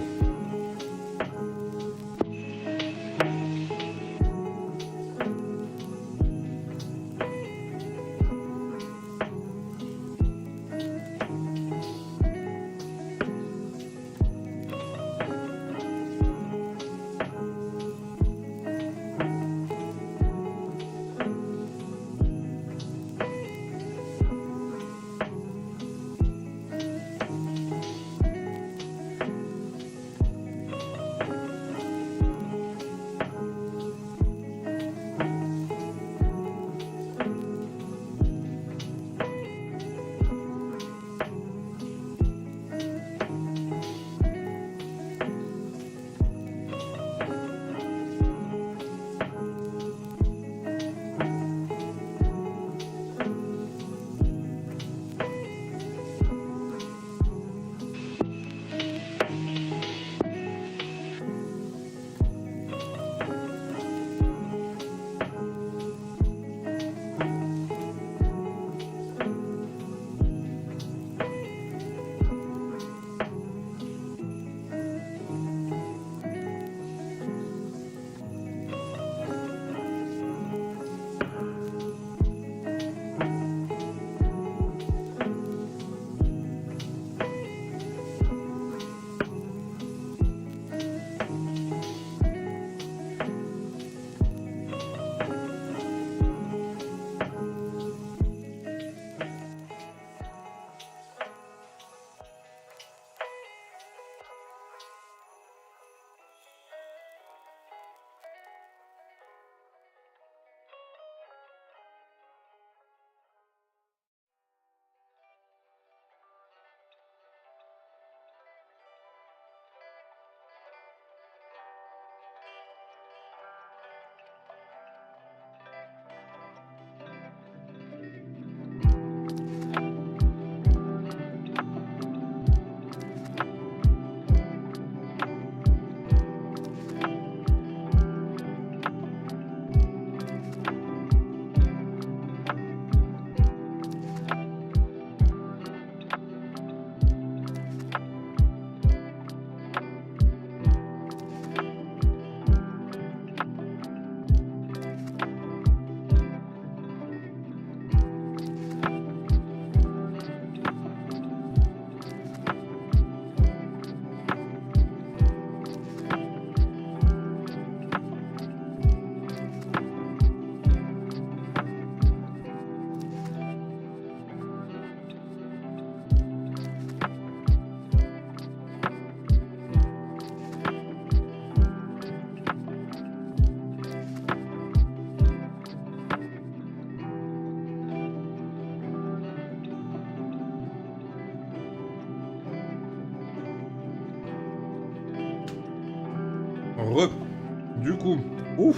Speaker 1: Du coup, ouf,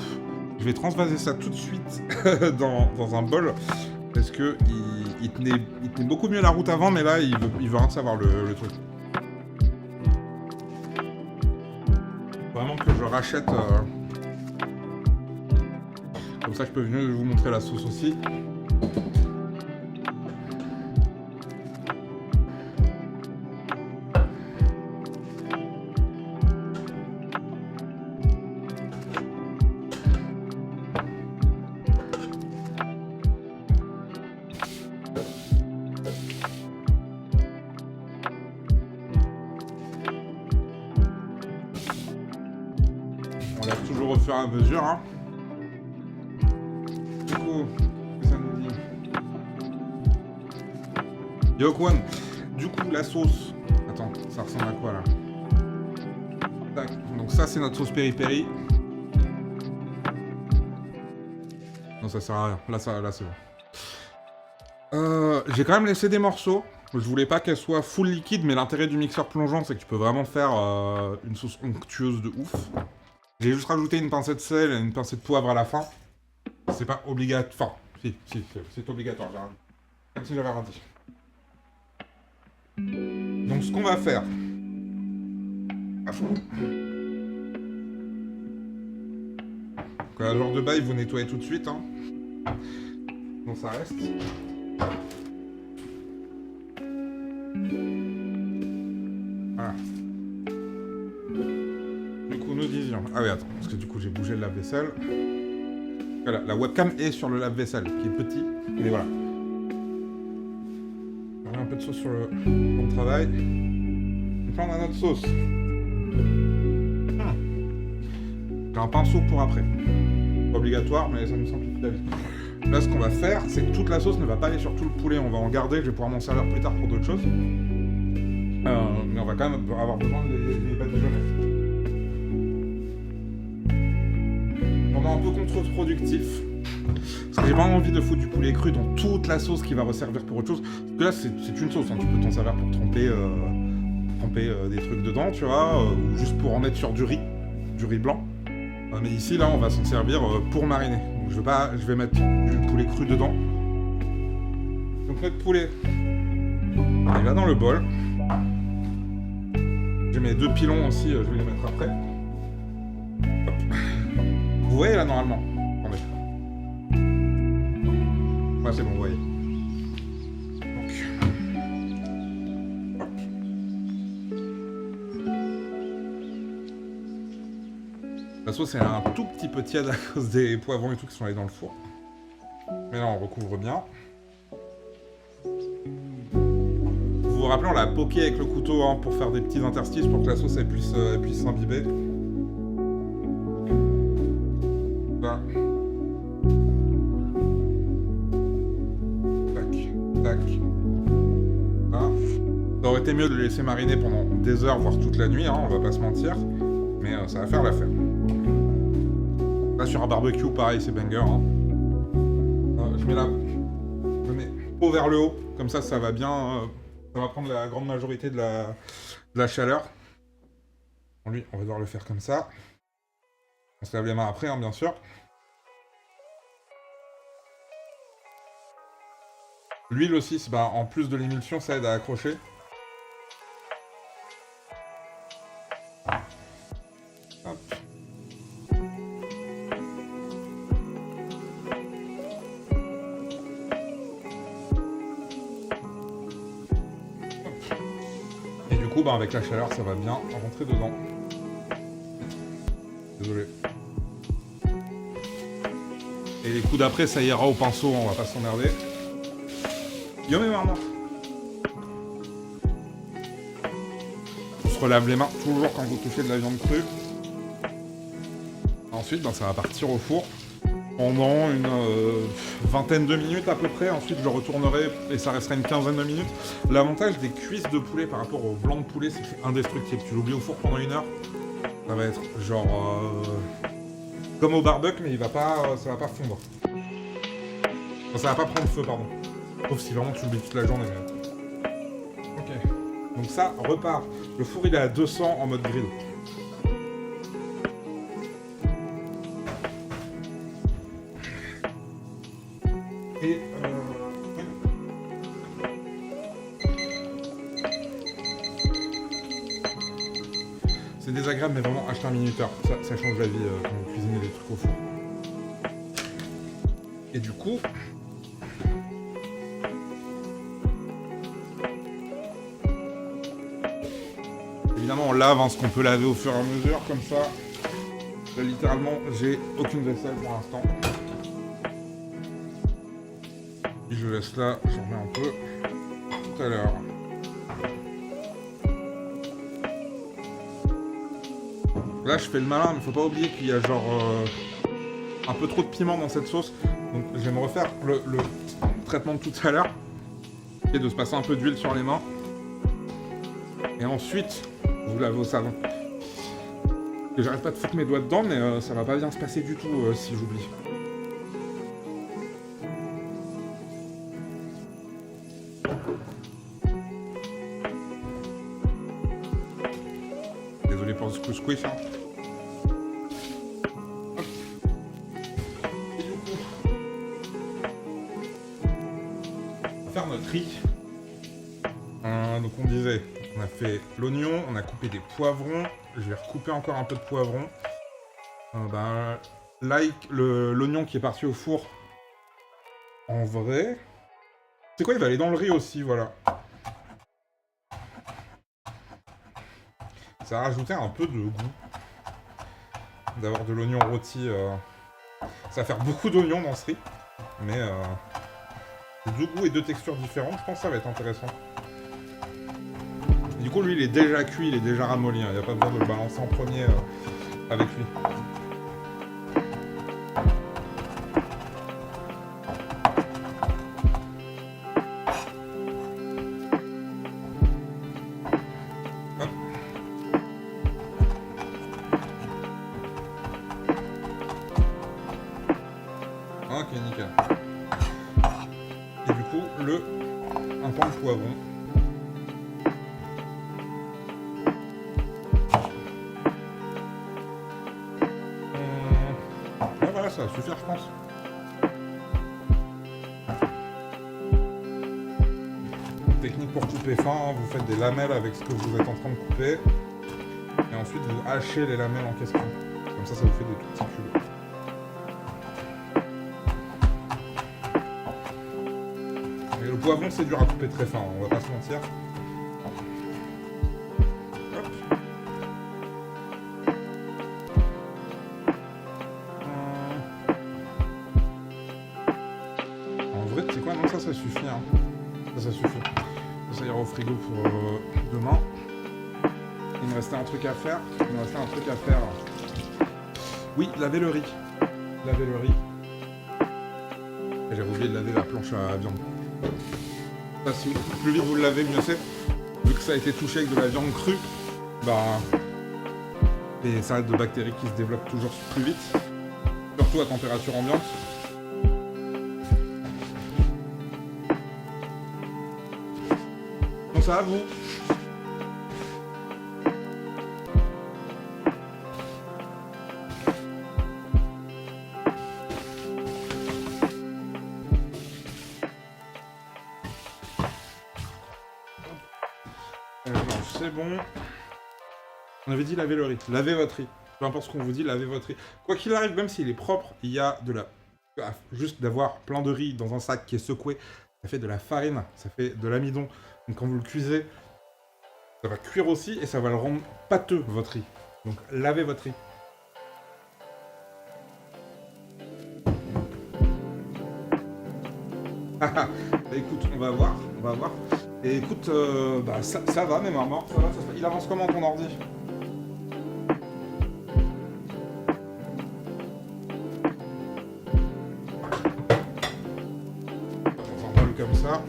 Speaker 1: je vais transvaser ça tout de suite dans un bol parce que il tenait beaucoup mieux la route avant, mais là il veut rien savoir le truc. Vraiment que je rachète. Comme ça je peux venir vous montrer la sauce aussi. On va toujours refaire à mesure, hein. Du coup, qu'est-ce que ça nous dit? Yokwon. Du coup, la sauce. Attends, ça ressemble à quoi là? Tac. Donc Donc ça, c'est notre sauce peri-peri. Non, ça sert à rien. Là, c'est bon. J'ai quand même laissé des morceaux. Je voulais pas qu'elle soit full liquide, mais l'intérêt du mixeur plongeant, c'est que tu peux vraiment faire une sauce onctueuse de ouf. J'ai juste rajouté une pincée de sel et une pincée de poivre à la fin. C'est pas obligatoire. Enfin, si, c'est obligatoire. Comme si j'avais rien dit. Donc ce qu'on va faire... Donc, genre de bail, vous nettoyez tout de suite. Hein. Donc ça reste. Voilà. Du coup, nous disions... Ah oui, attends, parce que du coup, j'ai bougé le lave-vaisselle. Voilà, la webcam est sur le lave-vaisselle, qui est petit. Mais voilà. On a un peu de sauce sur le travail. Donc là, on a notre sauce. J'ai un pinceau pour après. Pas obligatoire, mais ça nous simplifie la vie. Là, ce qu'on va faire, c'est que toute la sauce ne va pas aller sur tout le poulet. On va en garder, je vais pouvoir m'en servir plus tard pour d'autres choses. Mais on va quand même avoir besoin des badigeonner. On est un peu contre-productif. Parce que j'ai pas envie de foutre du poulet cru dans toute la sauce qui va resservir pour autre chose. Parce que là, c'est une sauce, hein. Tu peux t'en servir pour tremper des trucs dedans, tu vois, ou juste pour en mettre sur du riz blanc. Mais ici, là, on va s'en servir pour mariner. Donc, je vais mettre du poulet cru dedans. Donc notre poulet, il va dans le bol. J'ai mes 2 pilons aussi, je vais les mettre après. Hop. Vous voyez là, normalement. Attendez. Ouais, c'est bon, vous voyez. Donc. Hop. La sauce est un tout petit peu tiède à cause des poivrons et tout qui sont allés dans le four. Mais là, on recouvre bien. Vous vous rappelez, on l'a poké avec le couteau hein, pour faire des petits interstices pour que la sauce elle puisse s'imbiber. Là. Tac, tac. Là. Ça aurait été mieux de le laisser mariner pendant des heures, voire toute la nuit, hein, on va pas se mentir. Mais ça va faire l'affaire. Là, sur un barbecue, pareil, c'est banger. Hein. Je mets peau vers le haut, comme ça va bien. Ça va prendre la grande majorité de la chaleur. Bon, lui, on va devoir le faire comme ça. On se lave les mains après, hein, bien sûr. L'huile aussi, en plus de l'émulsion, ça aide à accrocher. Hop. Et du coup, avec la chaleur, ça va bien rentrer dedans. Désolé. Et les coups d'après, ça ira au pinceau, on va pas s'emmerder. Yo mais maman. On se relave les mains toujours quand vous touchez de la viande crue. Ensuite, ça va partir au four pendant une vingtaine de minutes à peu près. Ensuite, je retournerai et ça restera une quinzaine de minutes. L'avantage des cuisses de poulet par rapport au blanc de poulet, c'est que c'est indestructible. Tu l'oublies au four pendant 1 heure, ça va être genre comme au barbecue, mais ça va pas fondre. Enfin, ça va pas prendre feu, pardon. Sauf si vraiment tu l'oublies toute la journée. Mais... Ok. Donc ça repart. Le four il est à 200 en mode grill. Et c'est désagréable mais vraiment acheter un minuteur. Ça change la vie quand vous cuisinez des trucs au four. Et du coup... Évidemment, on lave ce qu'on peut laver au fur et à mesure, comme ça. Là, littéralement, j'ai aucune vaisselle pour l'instant. Et je laisse là, j'en remets un peu tout à l'heure. Là, je fais le malin, mais faut pas oublier qu'il y a genre un peu trop de piment dans cette sauce. Donc, je vais me refaire le traitement de tout à l'heure. Et de se passer un peu d'huile sur les mains. Et ensuite... Vous lavez au savon. Que j'arrête pas de foutre mes doigts dedans, mais ça va pas bien se passer du tout si j'oublie. Désolé pour ce squish, hein. Et du coup, on va faire notre riz. Donc on disait, on a fait l'oignon, on a coupé des poivrons. Je vais recouper encore un peu de poivrons. L'oignon qui est parti au four. En vrai... C'est quoi, il va aller dans le riz aussi, voilà. Ça va rajouter un peu de goût. D'avoir de l'oignon rôti. Ça va faire beaucoup d'oignons dans ce riz. Mais deux goûts et deux textures différentes, je pense que ça va être intéressant. Du coup, lui, il est déjà cuit, il est déjà ramolli. Il n'y a pas besoin de le balancer en premier avec lui. Hop. Ok, nickel. Et du coup, un pan de poivron. Ouais, voilà, ça va suffire, je pense. Technique pour couper fin, vous faites des lamelles avec ce que vous êtes en train de couper. Et ensuite, vous hachez les lamelles en question. Comme ça vous fait des tout petits cubes. Et le poivron, c'est dur à couper très fin, on va pas se mentir. Hop. En vrai, tu sais quoi, non, ça suffit. Hein. Ça suffit. Ça ira au frigo pour demain. Il me restait un truc à faire. Oui, laver le riz. Et j'avais oublié de laver la planche à viande. Ça, si plus vite vous le lavez, mieux c'est. Vu que ça a été touché avec de la viande crue, bah... Et ça a de bactéries qui se développent toujours plus vite. Surtout à température ambiante. Donc ça va, vous? C'est bon. On avait dit laver le riz. Lavez votre riz. Peu importe ce qu'on vous dit, lavez votre riz. Quoi qu'il arrive, même s'il est propre, il y a de la... Juste d'avoir plein de riz dans un sac qui est secoué, ça fait de la farine, ça fait de l'amidon. Donc quand vous le cuisez, ça va cuire aussi et ça va le rendre pâteux, votre riz. Donc lavez votre riz. Écoute, on va voir. Et écoute, bah ça va, même mort, ça va. Il avance comment ton ordi? On va le comme ça.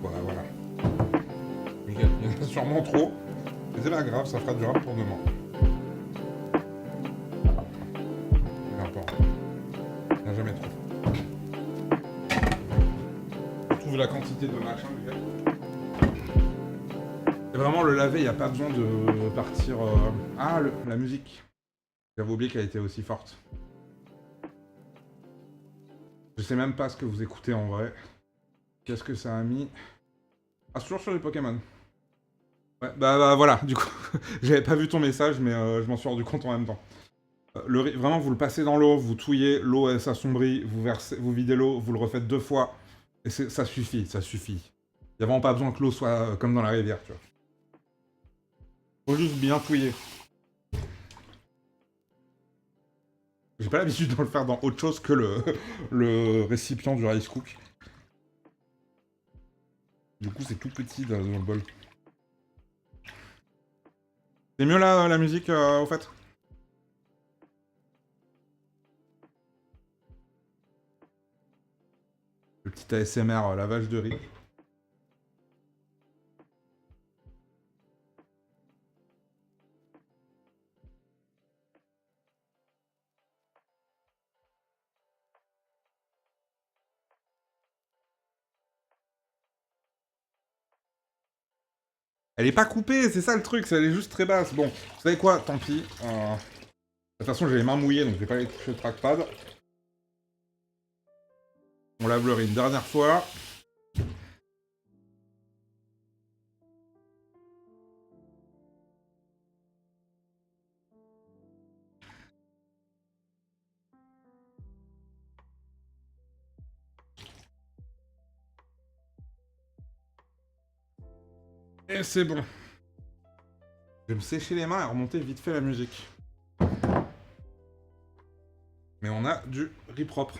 Speaker 1: Voilà. Il y en a sûrement trop. Mais c'est pas grave, ça fera du rap pour demain. N'importe. Il n'y a jamais trop. On trouve la quantité de machin, les gars. Et vraiment, le laver, il n'y a pas besoin de partir... Ah, la musique. J'avais oublié qu'elle était aussi forte. Je sais même pas ce que vous écoutez en vrai. Qu'est-ce que ça a mis? Ah, c'est toujours sur les Pokémon. Ouais, bah voilà, du coup, j'avais pas vu ton message, mais je m'en suis rendu compte en même temps. Le riz, vraiment, vous le passez dans l'eau, vous touillez, l'eau elle s'assombrit, vous videz l'eau, vous le refaites 2 fois, et ça suffit. Il y a vraiment pas besoin que l'eau soit comme dans la rivière, tu vois. Faut juste bien touiller. J'ai pas l'habitude de le faire dans autre chose que le récipient du rice cook. Du coup, c'est tout petit dans le bol. C'est mieux là, la musique, au fait? petit ASMR lavage de riz. Elle est pas coupée, c'est ça le truc, elle est juste très basse. Bon, vous savez quoi, tant pis. De toute façon, j'ai les mains mouillées, donc je vais pas aller toucher le trackpad. On lave le riz une dernière fois. Et c'est bon. Je vais me sécher les mains et remonter vite fait la musique. Mais on a du riz propre.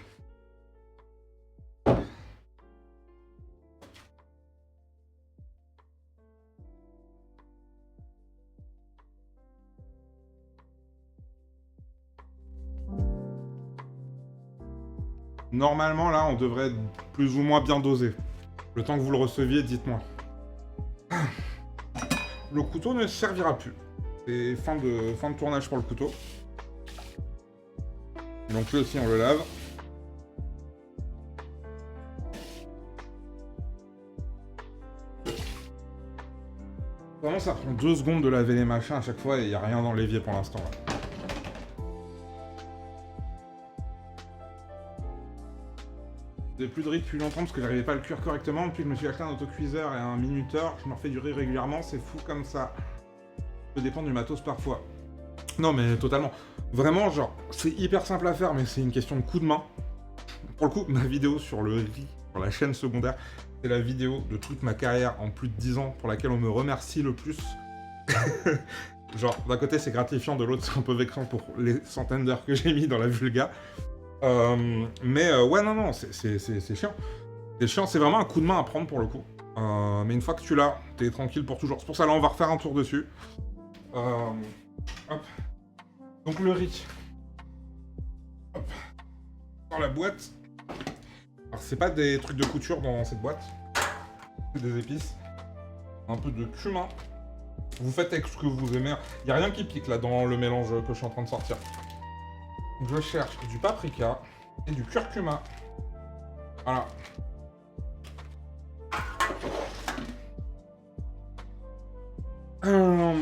Speaker 1: Normalement, là, on devrait être plus ou moins bien dosé. Le temps que vous le receviez, dites-moi. Le couteau ne servira plus. C'est fin de tournage pour le couteau. Donc lui aussi, on le lave. Vraiment, ça prend 2 secondes de laver les machins à chaque fois et il n'y a rien dans l'évier pour l'instant. J'ai plus de riz depuis longtemps parce que j'arrivais pas à le cuire correctement. Depuis que je me suis acheté un autocuiseur et un minuteur, je me refais du riz régulièrement, c'est fou comme ça. Ça dépend du matos parfois. Non mais totalement. Vraiment, genre, c'est hyper simple à faire, mais c'est une question de coup de main. Pour le coup, ma vidéo sur le riz, sur la chaîne secondaire, c'est la vidéo de toute ma carrière en plus de 10 ans pour laquelle on me remercie le plus. Genre, d'un côté c'est gratifiant, de l'autre c'est un peu vexant pour les centaines d'heures que j'ai mis dans la vulga. Ouais, non, c'est chiant. C'est chiant, c'est vraiment un coup de main à prendre pour le coup. Mais une fois que tu l'as, t'es tranquille pour toujours. C'est pour ça, là, on va refaire un tour dessus. Hop. Donc le riz. Hop. Dans la boîte. Alors, c'est pas des trucs de couture dans cette boîte. C'est des épices. Un peu de cumin. Vous faites avec ce que vous aimez. Il n'y a rien qui pique là dans le mélange que je suis en train de sortir. Je cherche du paprika et du curcuma. Voilà.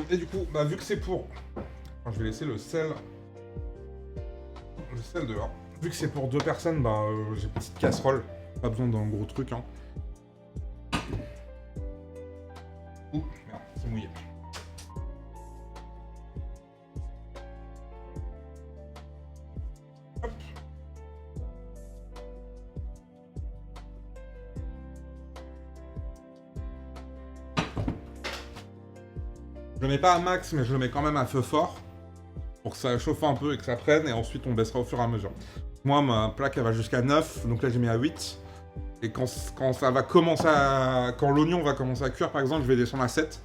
Speaker 1: Et du coup, bah, vu que c'est pour... Enfin, je vais laisser le sel dehors. Vu que c'est pour 2 personnes, bah, j'ai une petite casserole. Pas besoin d'un gros truc, hein. Ouh, merde, c'est mouillé. Hop. Je le mets pas à max, mais je le mets quand même à feu fort. Pour que ça chauffe un peu et que ça prenne, et ensuite on baissera au fur et à mesure. Moi, ma plaque, elle va jusqu'à 9, donc là j'ai mis à 8. Et quand ça va commencer à... Quand l'oignon va commencer à cuire, par exemple, je vais descendre à 7.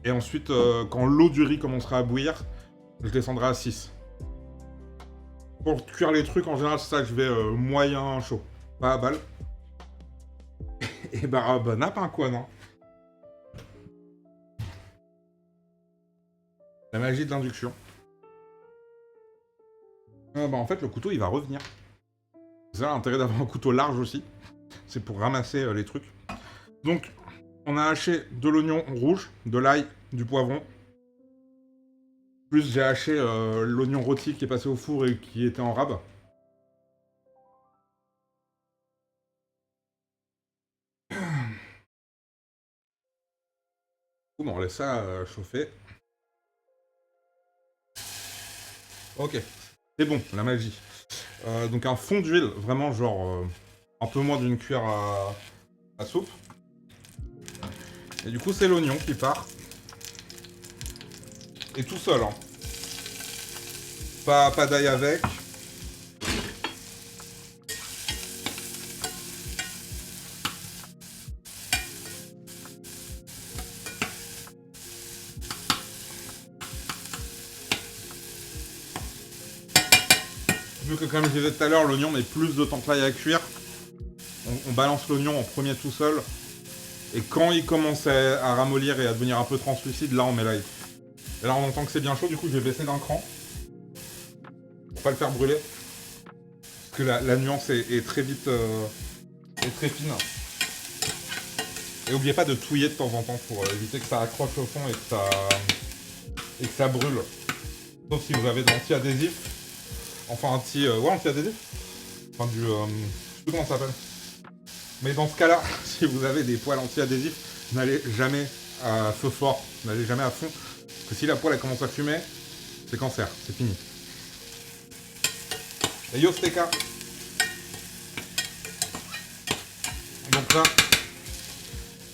Speaker 1: Et ensuite, quand l'eau du riz commencera à bouillir, je descendrai à 6. Pour cuire les trucs, en général, c'est ça que je vais moyen chaud. Pas à balle. Et bah, nappe un quoi, non? La magie de l'induction. Bah en fait, le couteau, il va revenir. C'est ça l'intérêt d'avoir un couteau large aussi. C'est pour ramasser les trucs. Donc, on a haché de l'oignon rouge, de l'ail, du poivron. Plus j'ai haché l'oignon rôti qui est passé au four et qui était en rab. Bon, on laisse ça chauffer. Ok, c'est bon, la magie. Donc un fond d'huile, vraiment genre un peu moins d'une cuillère à soupe. Et du coup, c'est l'oignon qui part. Et tout seul, hein. Pas d'ail avec. Vu que comme je disais tout à l'heure, l'oignon met plus de temps que l'ail à cuire, on balance l'oignon en premier tout seul. Et quand il commence à ramollir et à devenir un peu translucide, là on met l'ail. Et là on entend que c'est bien chaud, du coup je vais baisser d'un cran. Pour pas le faire brûler. Parce que la nuance est très vite est très fine. Et n'oubliez pas de touiller de temps en temps pour éviter que ça accroche au fond et que ça brûle. Sauf si vous avez de l'anti-adhésif. Enfin ouais, anti-adhésif. Enfin du... je sais plus comment ça s'appelle. Mais dans ce cas-là, si vous avez des poêles anti-adhésifs, n'allez jamais à feu fort, n'allez jamais à fond. Parce que si la poêle elle commence à fumer, c'est cancer, c'est fini. Et yo Steka. Donc là,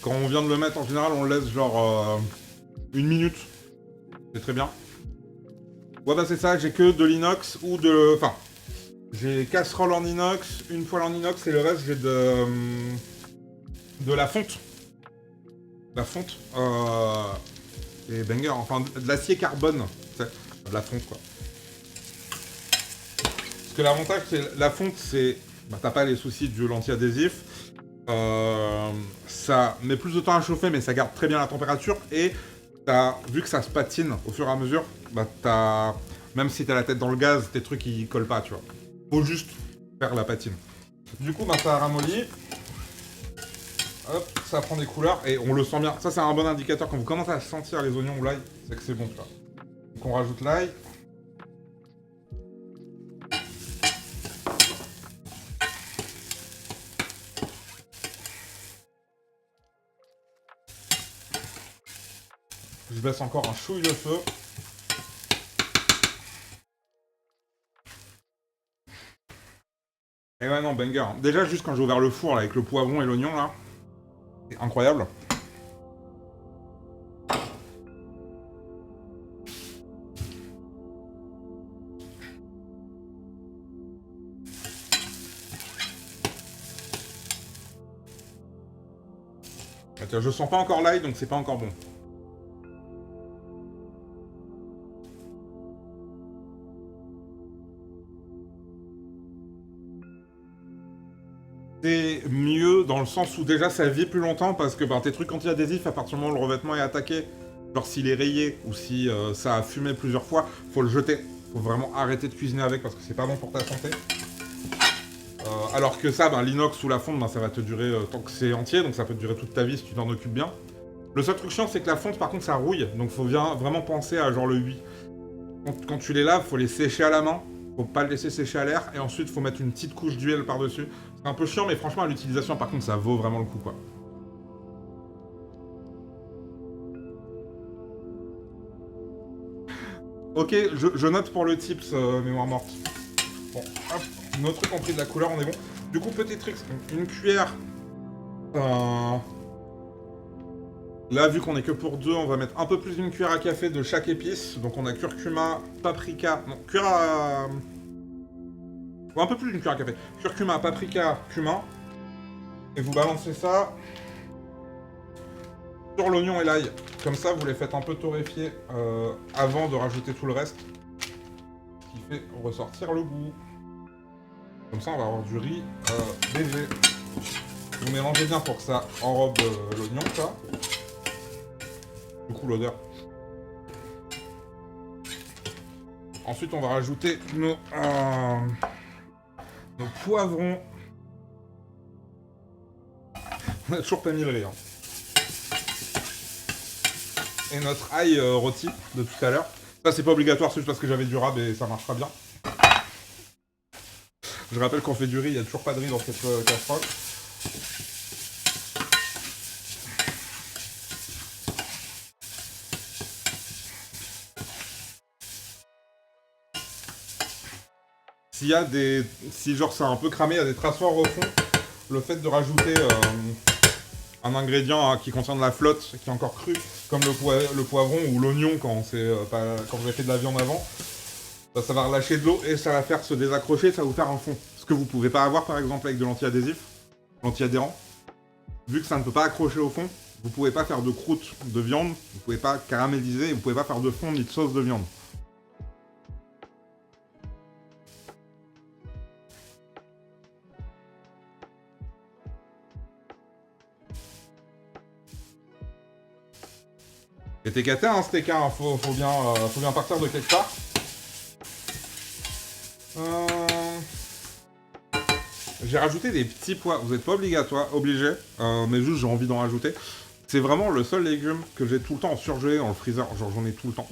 Speaker 1: quand on vient de le mettre, en général, on le laisse genre 1 minute. C'est très bien. Ouais bah c'est ça, j'ai que de l'inox ou de... Enfin, j'ai casserole en inox, une poêle en inox et le reste j'ai de la fonte. La fonte. Et banger, enfin de l'acier carbone. De la fonte quoi. Parce que l'avantage c'est la fonte c'est... Bah t'as pas les soucis du l'anti-adhésif. Ça met plus de temps à chauffer mais ça garde très bien la température et vu que ça se patine au fur et à mesure, bah t'as... Même si t'as la tête dans le gaz, tes trucs ils collent pas, tu vois. Faut juste faire la patine. Du coup, bah ça a ramolli. Hop, ça prend des couleurs et on le sent bien. Ça c'est un bon indicateur quand vous commencez à sentir les oignons ou l'ail, c'est que c'est bon, tu vois. Donc on rajoute l'ail. Je baisse encore un chouille le feu. Et ouais non, banger. Déjà juste quand j'ai ouvert le four là, avec le poivron et l'oignon là, c'est incroyable. Je sens pas encore l'ail donc c'est pas encore bon. C'est mieux dans le sens où déjà ça vit plus longtemps parce que tes trucs anti-adhésifs, à partir du moment où le revêtement est attaqué, genre s'il est rayé ou si ça a fumé plusieurs fois, faut le jeter. Faut vraiment arrêter de cuisiner avec parce que c'est pas bon pour ta santé. Alors que ça, l'inox ou la fonte, ça va te durer tant que c'est entier, donc ça peut te durer toute ta vie si tu t'en occupes bien. Le seul truc chiant, c'est que la fonte, par contre, ça rouille, donc faut bien vraiment penser à genre le 8. Quand tu les laves, faut les sécher à la main, faut pas le laisser sécher à l'air, et ensuite faut mettre une petite couche d'huile par-dessus. C'est un peu chiant, mais franchement, à l'utilisation, par contre, ça vaut vraiment le coup, quoi. Ok, je note pour le tips mémoire morte. Bon, hop, notre truc ont pris de la couleur, on est bon. Du coup, petit trick, une cuillère. Là, vu qu'on est que pour 2, on va mettre un peu plus d'une cuillère à café de chaque épice. Donc on a curcuma, paprika... Non, un peu plus d'une cuillère à café. Curcuma, paprika, cumin. Et vous balancez ça sur l'oignon et l'ail. Comme ça, vous les faites un peu torréfier avant de rajouter tout le reste. Ce qui fait ressortir le goût. Comme ça, on va avoir du riz léger. Vous mélangez bien pour que ça enrobe l'oignon, ça. Du coup, l'odeur. Ensuite, on va rajouter nos poivrons. On a toujours pas mis le riz. Hein. Et notre ail rôti de tout à l'heure. Ça, c'est pas obligatoire, c'est juste parce que j'avais du rab et ça marchera bien. Je rappelle qu'on fait du riz, il n'y a toujours pas de riz dans cette casserole. Si genre c'est un peu cramé, il y a des traces noires au fond, le fait de rajouter un ingrédient qui contient de la flotte, qui est encore cru, comme le poivron ou l'oignon quand vous avez fait de la viande avant, ça va relâcher de l'eau et ça va faire se désaccrocher, ça va vous faire un fond. Ce que vous pouvez pas avoir par exemple avec de l'anti-adhésif, l'anti-adhérent. Vu que ça ne peut pas accrocher au fond, vous pouvez pas faire de croûte de viande, vous pouvez pas caraméliser, et vous pouvez pas faire de fond ni de sauce de viande. C'était caté un steak, hein, faut bien partir de quelque part. J'ai rajouté des petits pois, vous n'êtes pas obligé, mais juste j'ai envie d'en rajouter. C'est vraiment le seul légume que j'ai tout le temps en surgelé dans le freezer, genre j'en ai tout le temps.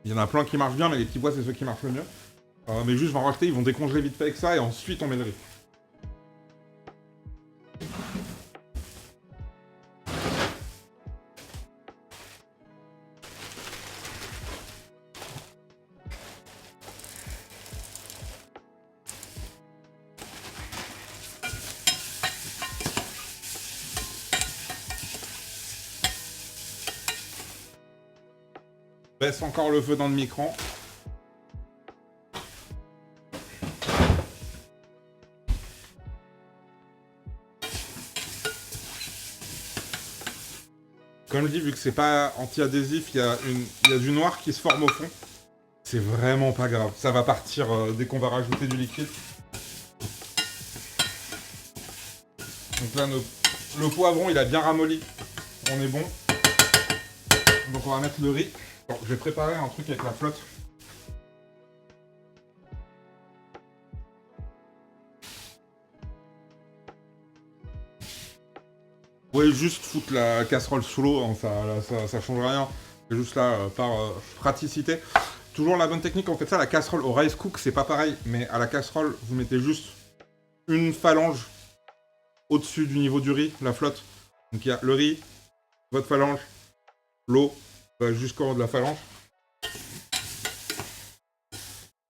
Speaker 1: Il y en a plein qui marchent bien, mais les petits pois c'est ceux qui marchent le mieux. Mais juste, je vais en racheter, ils vont décongeler vite fait avec ça, et ensuite on met le riz. Baisse encore le feu dans le micro. Comme je dis, vu que c'est pas anti-adhésif, il y a du noir qui se forme au fond. C'est vraiment pas grave. Ça va partir dès qu'on va rajouter du liquide. Donc là, le poivron, il a bien ramolli. On est bon. Donc on va mettre le riz. Bon, je vais préparer un truc avec la flotte. Ouais, juste foutre la casserole sous l'eau, hein, ça change rien. C'est juste là, par praticité. Toujours la bonne technique, on fait ça, la casserole au rice cook, c'est pas pareil. Mais à la casserole, vous mettez juste une phalange au-dessus du niveau du riz, la flotte. Donc il y a le riz, votre phalange, l'eau, jusqu'en haut de la phalange.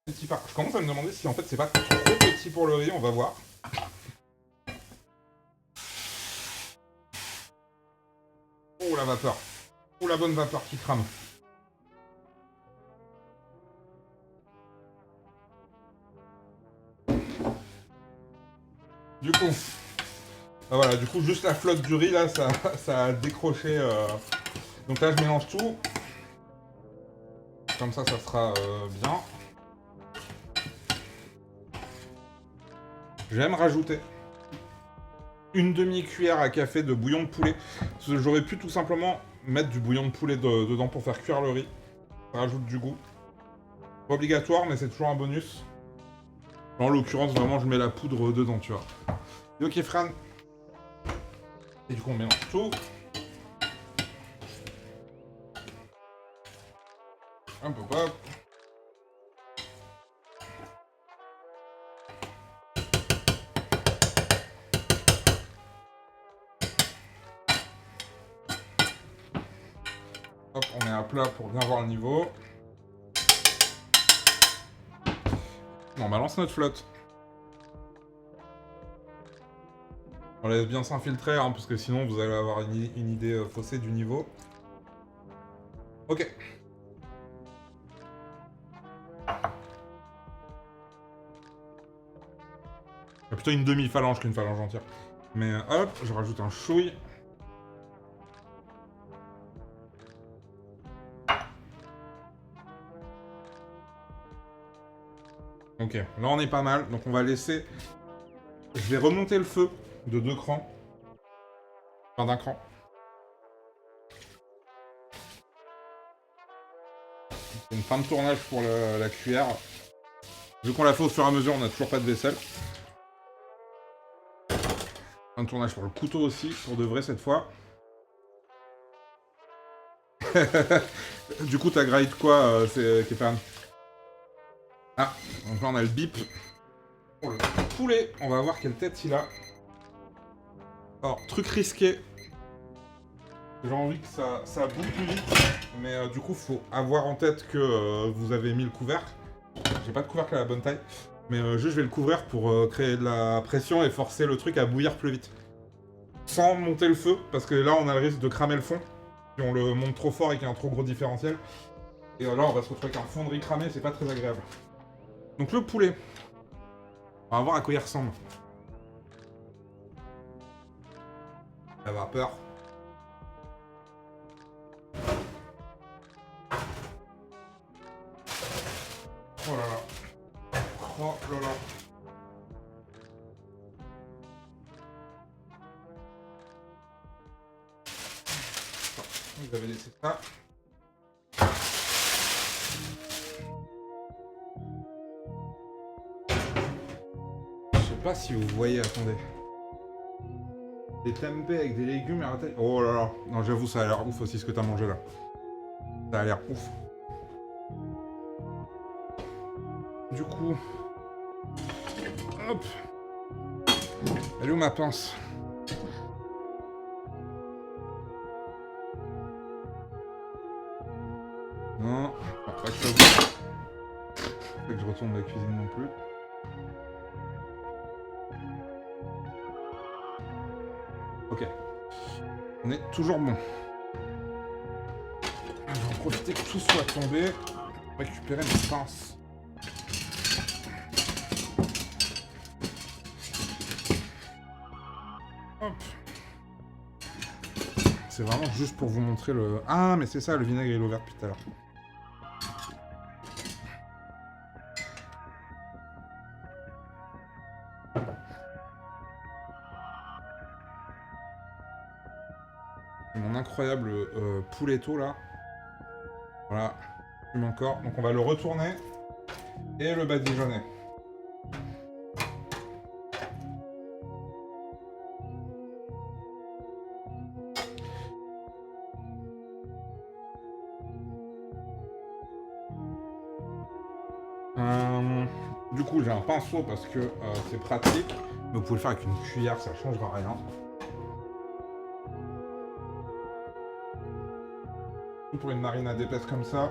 Speaker 1: Petit pas. Je commence à me demander si en fait c'est pas trop petit pour le riz, on va voir. Oh la vapeur. Oh la bonne vapeur qui crame. Du coup, voilà, du coup juste la flotte du riz là, ça a décroché. Donc là je mélange tout. Comme ça sera bien. J'aime rajouter une demi-cuillère à café de bouillon de poulet. J'aurais pu tout simplement mettre du bouillon de poulet dedans pour faire cuire le riz. Ça rajoute du goût. Pas obligatoire, mais c'est toujours un bonus. En l'occurrence, vraiment, je mets la poudre dedans, tu vois. Et ok, Fran. Et du coup, on mélange tout. Hop, hop, hop. Hop, on met à plat pour bien voir le niveau. On balance notre flotte. On laisse bien s'infiltrer, hein, parce que sinon vous allez avoir une idée faussée du niveau. Ok. Il y a plutôt une demi-phalange qu'une phalange entière. Mais hop, je rajoute un chouille. Ok, là on est pas mal, donc on va laisser... Je vais remonter le feu de 2 crans. Enfin d'un cran. C'est une fin de tournage pour la cuillère. Vu qu'on la fait au fur et à mesure, on n'a toujours pas de vaisselle. Fin de tournage pour le couteau aussi, pour de vrai cette fois. Du coup, t'as grade quoi, c'est Képan? Ah, donc là on a le bip. Pour le poulet, on va voir quelle tête il a. Alors, truc risqué. J'ai envie que ça boue plus vite, mais du coup, faut avoir en tête que vous avez mis le couvercle. J'ai pas de couvercle à la bonne taille, mais juste je vais le couvrir pour créer de la pression et forcer le truc à bouillir plus vite. Sans monter le feu, parce que là, on a le risque de cramer le fond. Si on le monte trop fort et qu'il y a un trop gros différentiel. Et là, on va se retrouver avec un fond de riz cramé, c'est pas très agréable. Donc le poulet. On va voir à quoi il ressemble. La vapeur. Oh là là. Oh là là. Vous avez laissé ça. pas si vous voyez, attendez. Des tempeh avec des légumes et un taille. Oh là là. Non, j'avoue, ça a l'air ouf aussi ce que t'as mangé là. Ça a l'air ouf. Du coup... Hop. Elle est où ma pince? Non, pas que ça bouge. Pas que je retourne la cuisine non plus. Ok. On est toujours bon. Je vais en profiter que tout soit tombé. Récupérer mes pinces. Hop. C'est vraiment juste pour vous montrer le... Ah, mais c'est ça, le vinaigre il est ouvert depuis tout à l'heure. Mon incroyable pouletto là. Voilà, fume encore. Donc on va le retourner et le badigeonner. Du coup j'ai un pinceau parce que c'est pratique. Mais vous pouvez le faire avec une cuillère, ça changera rien. Pour une marinade épaisse comme ça.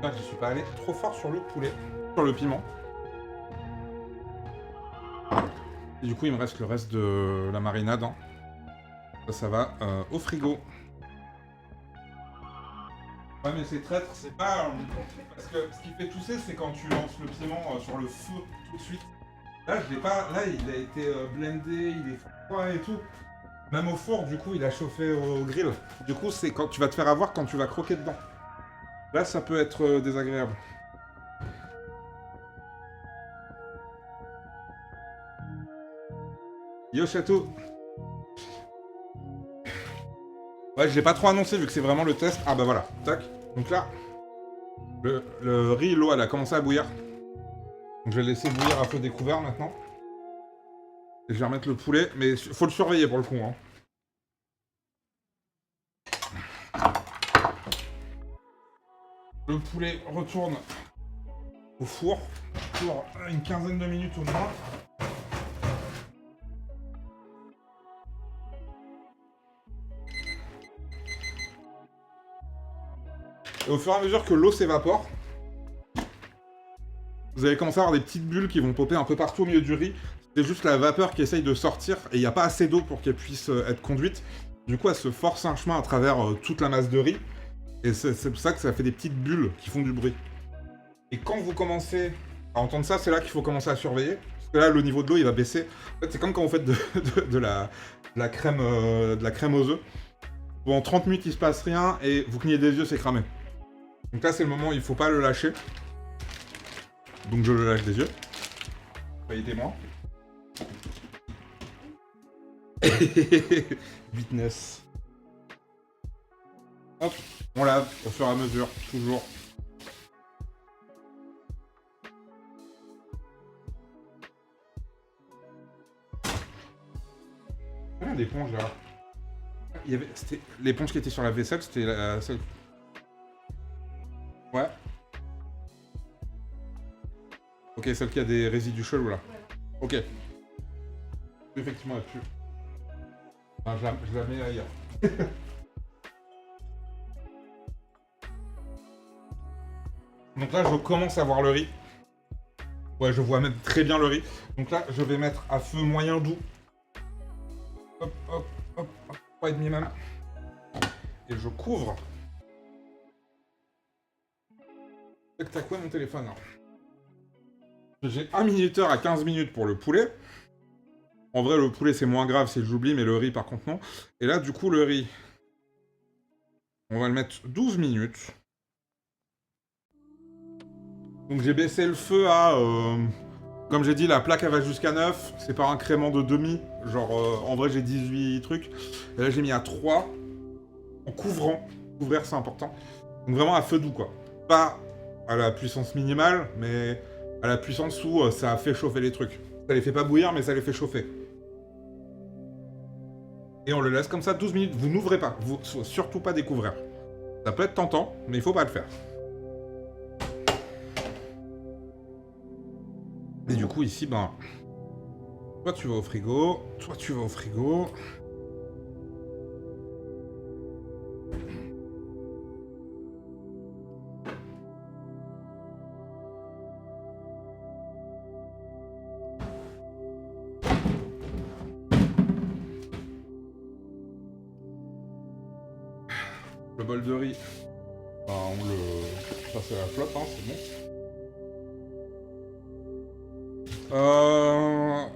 Speaker 1: Là, je suis pas allé trop fort sur le poulet, sur le piment. Et du coup, il me reste le reste de la marinade. Hein. Ça va au frigo. Ouais, mais c'est traître, c'est pas... parce que ce qui fait tousser, c'est quand tu lances le piment sur le feu tout de suite. Là, je l'ai pas... Là, il a été blendé, il est froid et tout. Même au four, du coup, il a chauffé au grill. Du coup, c'est quand tu vas te faire avoir quand tu vas croquer dedans. Là, ça peut être désagréable. Yo, château. Ouais, je l'ai pas trop annoncé vu que c'est vraiment le test. Ah bah voilà, tac. Donc là, le riz, l'eau, elle a commencé à bouillir. Donc je vais le laisser bouillir à feu découvert maintenant. Et je vais remettre le poulet, mais faut le surveiller pour le coup. Hein. Le poulet retourne au four pour une quinzaine de minutes au moins. Et au fur et à mesure que l'eau s'évapore, vous allez commencer à avoir des petites bulles qui vont popper un peu partout au milieu du riz. C'est juste la vapeur qui essaye de sortir et il n'y a pas assez d'eau pour qu'elle puisse être conduite. Du coup, elle se force un chemin à travers toute la masse de riz. Et c'est pour ça que ça fait des petites bulles qui font du bruit. Et quand vous commencez à entendre ça, c'est là qu'il faut commencer à surveiller. Parce que là, le niveau de l'eau, il va baisser. En fait, c'est comme quand vous faites de la crème aux œufs. Où en 30 minutes, il se passe rien et vous clignez des yeux, c'est cramé. Donc là, c'est le moment où il faut pas le lâcher. Donc je le lâche des yeux. Soyez témoin. 8-9. Hop, on lave au fur et à mesure, toujours. Combien d'éponges là? Il y avait, c'était l'éponge qui était sur la vaisselle, c'était la seule. Ouais. Ok, celle qui a des résidus chelous là. Ok. Effectivement, elle pue. Enfin, je la mets ailleurs. Donc là, je commence à voir le riz. Ouais, je vois même très bien le riz. Donc là, je vais mettre à feu moyen doux. Hop, hop, hop, hop, 3,5 même. Et je couvre. Tac, tac, ouais, mon téléphone. J'ai 1 minuteur à 15 minutes pour le poulet. En vrai, le poulet, c'est moins grave si j'oublie, mais le riz, par contre, non. Et là, du coup, le riz, on va le mettre 12 minutes. Donc, j'ai baissé le feu à... comme j'ai dit, la plaque, elle va jusqu'à 9. C'est pas un crément de demi. Genre, en vrai, j'ai 18 trucs. Et là, j'ai mis à 3. en couvrant. Couvrir, c'est important. Donc vraiment à feu doux, quoi. Pas à la puissance minimale, mais à la puissance où ça fait chauffer les trucs. Ça les fait pas bouillir, mais ça les fait chauffer. Et on le laisse comme ça 12 minutes. Vous n'ouvrez pas. Vous surtout pas découvrir. Ça peut être tentant, mais il faut pas le faire. Et du coup, ici, ben... Toi, tu vas au frigo. Toi, tu vas au frigo. Le bol de riz, ben, on le passe à la flotte, hein, c'est bon.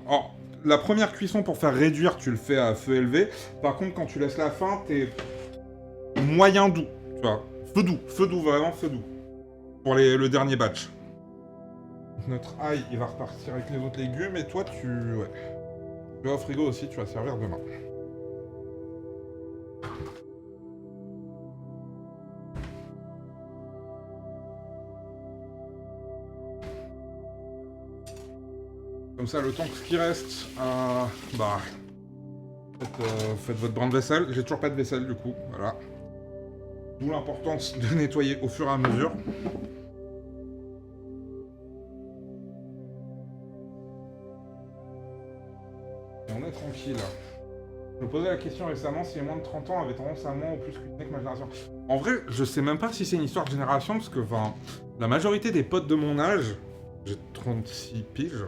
Speaker 1: Oh, la première cuisson pour faire réduire, tu le fais à feu élevé. Par contre, quand tu laisses la fin, t'es moyen doux, tu vois. Feu doux, vraiment feu doux. Pour le dernier batch. Notre ail, il va repartir avec les autres légumes, et toi, ouais. Tu vas au frigo aussi, tu vas servir demain. Comme ça, le temps que ce qui reste, bah... Faites votre brin de vaisselle. J'ai toujours pas de vaisselle, du coup, voilà. D'où l'importance de nettoyer au fur et à mesure. Et on est tranquille. Je me posais la question récemment si les moins de 30 ans avaient tendance à moins ou plus cuisiner que ma génération. En vrai, je sais même pas si c'est une histoire de génération, parce que, enfin, la majorité des potes de mon âge, j'ai 36 piges,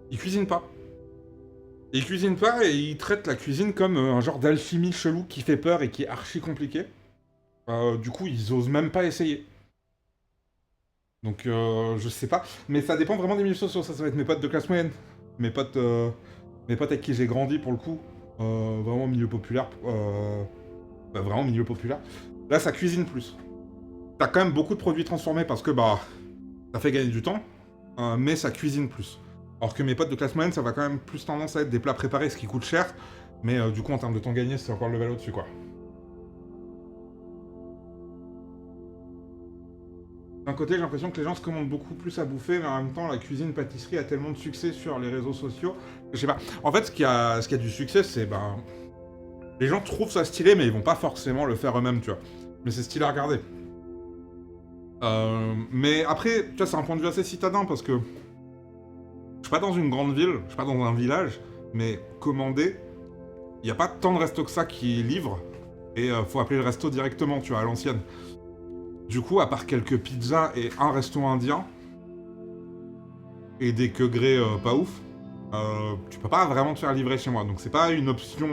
Speaker 1: ils cuisinent pas. Ils cuisinent pas et ils traitent la cuisine comme un genre d'alchimie chelou qui fait peur et qui est archi compliqué. Du coup, ils osent même pas essayer. Donc, je sais pas. Mais ça dépend vraiment des milieux sociaux. Ça va être mes potes de classe moyenne. Mes potes avec qui j'ai grandi, pour le coup. Vraiment milieu populaire. Bah, vraiment milieu populaire. Là, ça cuisine plus. T'as quand même beaucoup de produits transformés parce que, bah, ça fait gagner du temps. Mais ça cuisine plus. Alors que mes potes de classe moyenne, ça va quand même plus tendance à être des plats préparés, ce qui coûte cher. Mais du coup, en termes de temps gagné, c'est encore le level au-dessus, quoi. D'un côté, j'ai l'impression que les gens se commandent beaucoup plus à bouffer, mais en même temps, la cuisine-pâtisserie a tellement de succès sur les réseaux sociaux. Je sais pas. En fait, ce qui a du succès, c'est, ben... les gens trouvent ça stylé, mais ils vont pas forcément le faire eux-mêmes, tu vois. Mais c'est stylé à regarder. Mais après, tu vois, c'est un point de vue assez citadin, parce que... je suis pas dans une grande ville, je suis pas dans un village, mais commander, il y a pas tant de restos que ça qui livrent, et faut appeler le resto directement, tu vois, à l'ancienne. Du coup, à part quelques pizzas et un resto indien, et des queugrés pas ouf, tu peux pas vraiment te faire livrer chez moi. Donc c'est pas une option,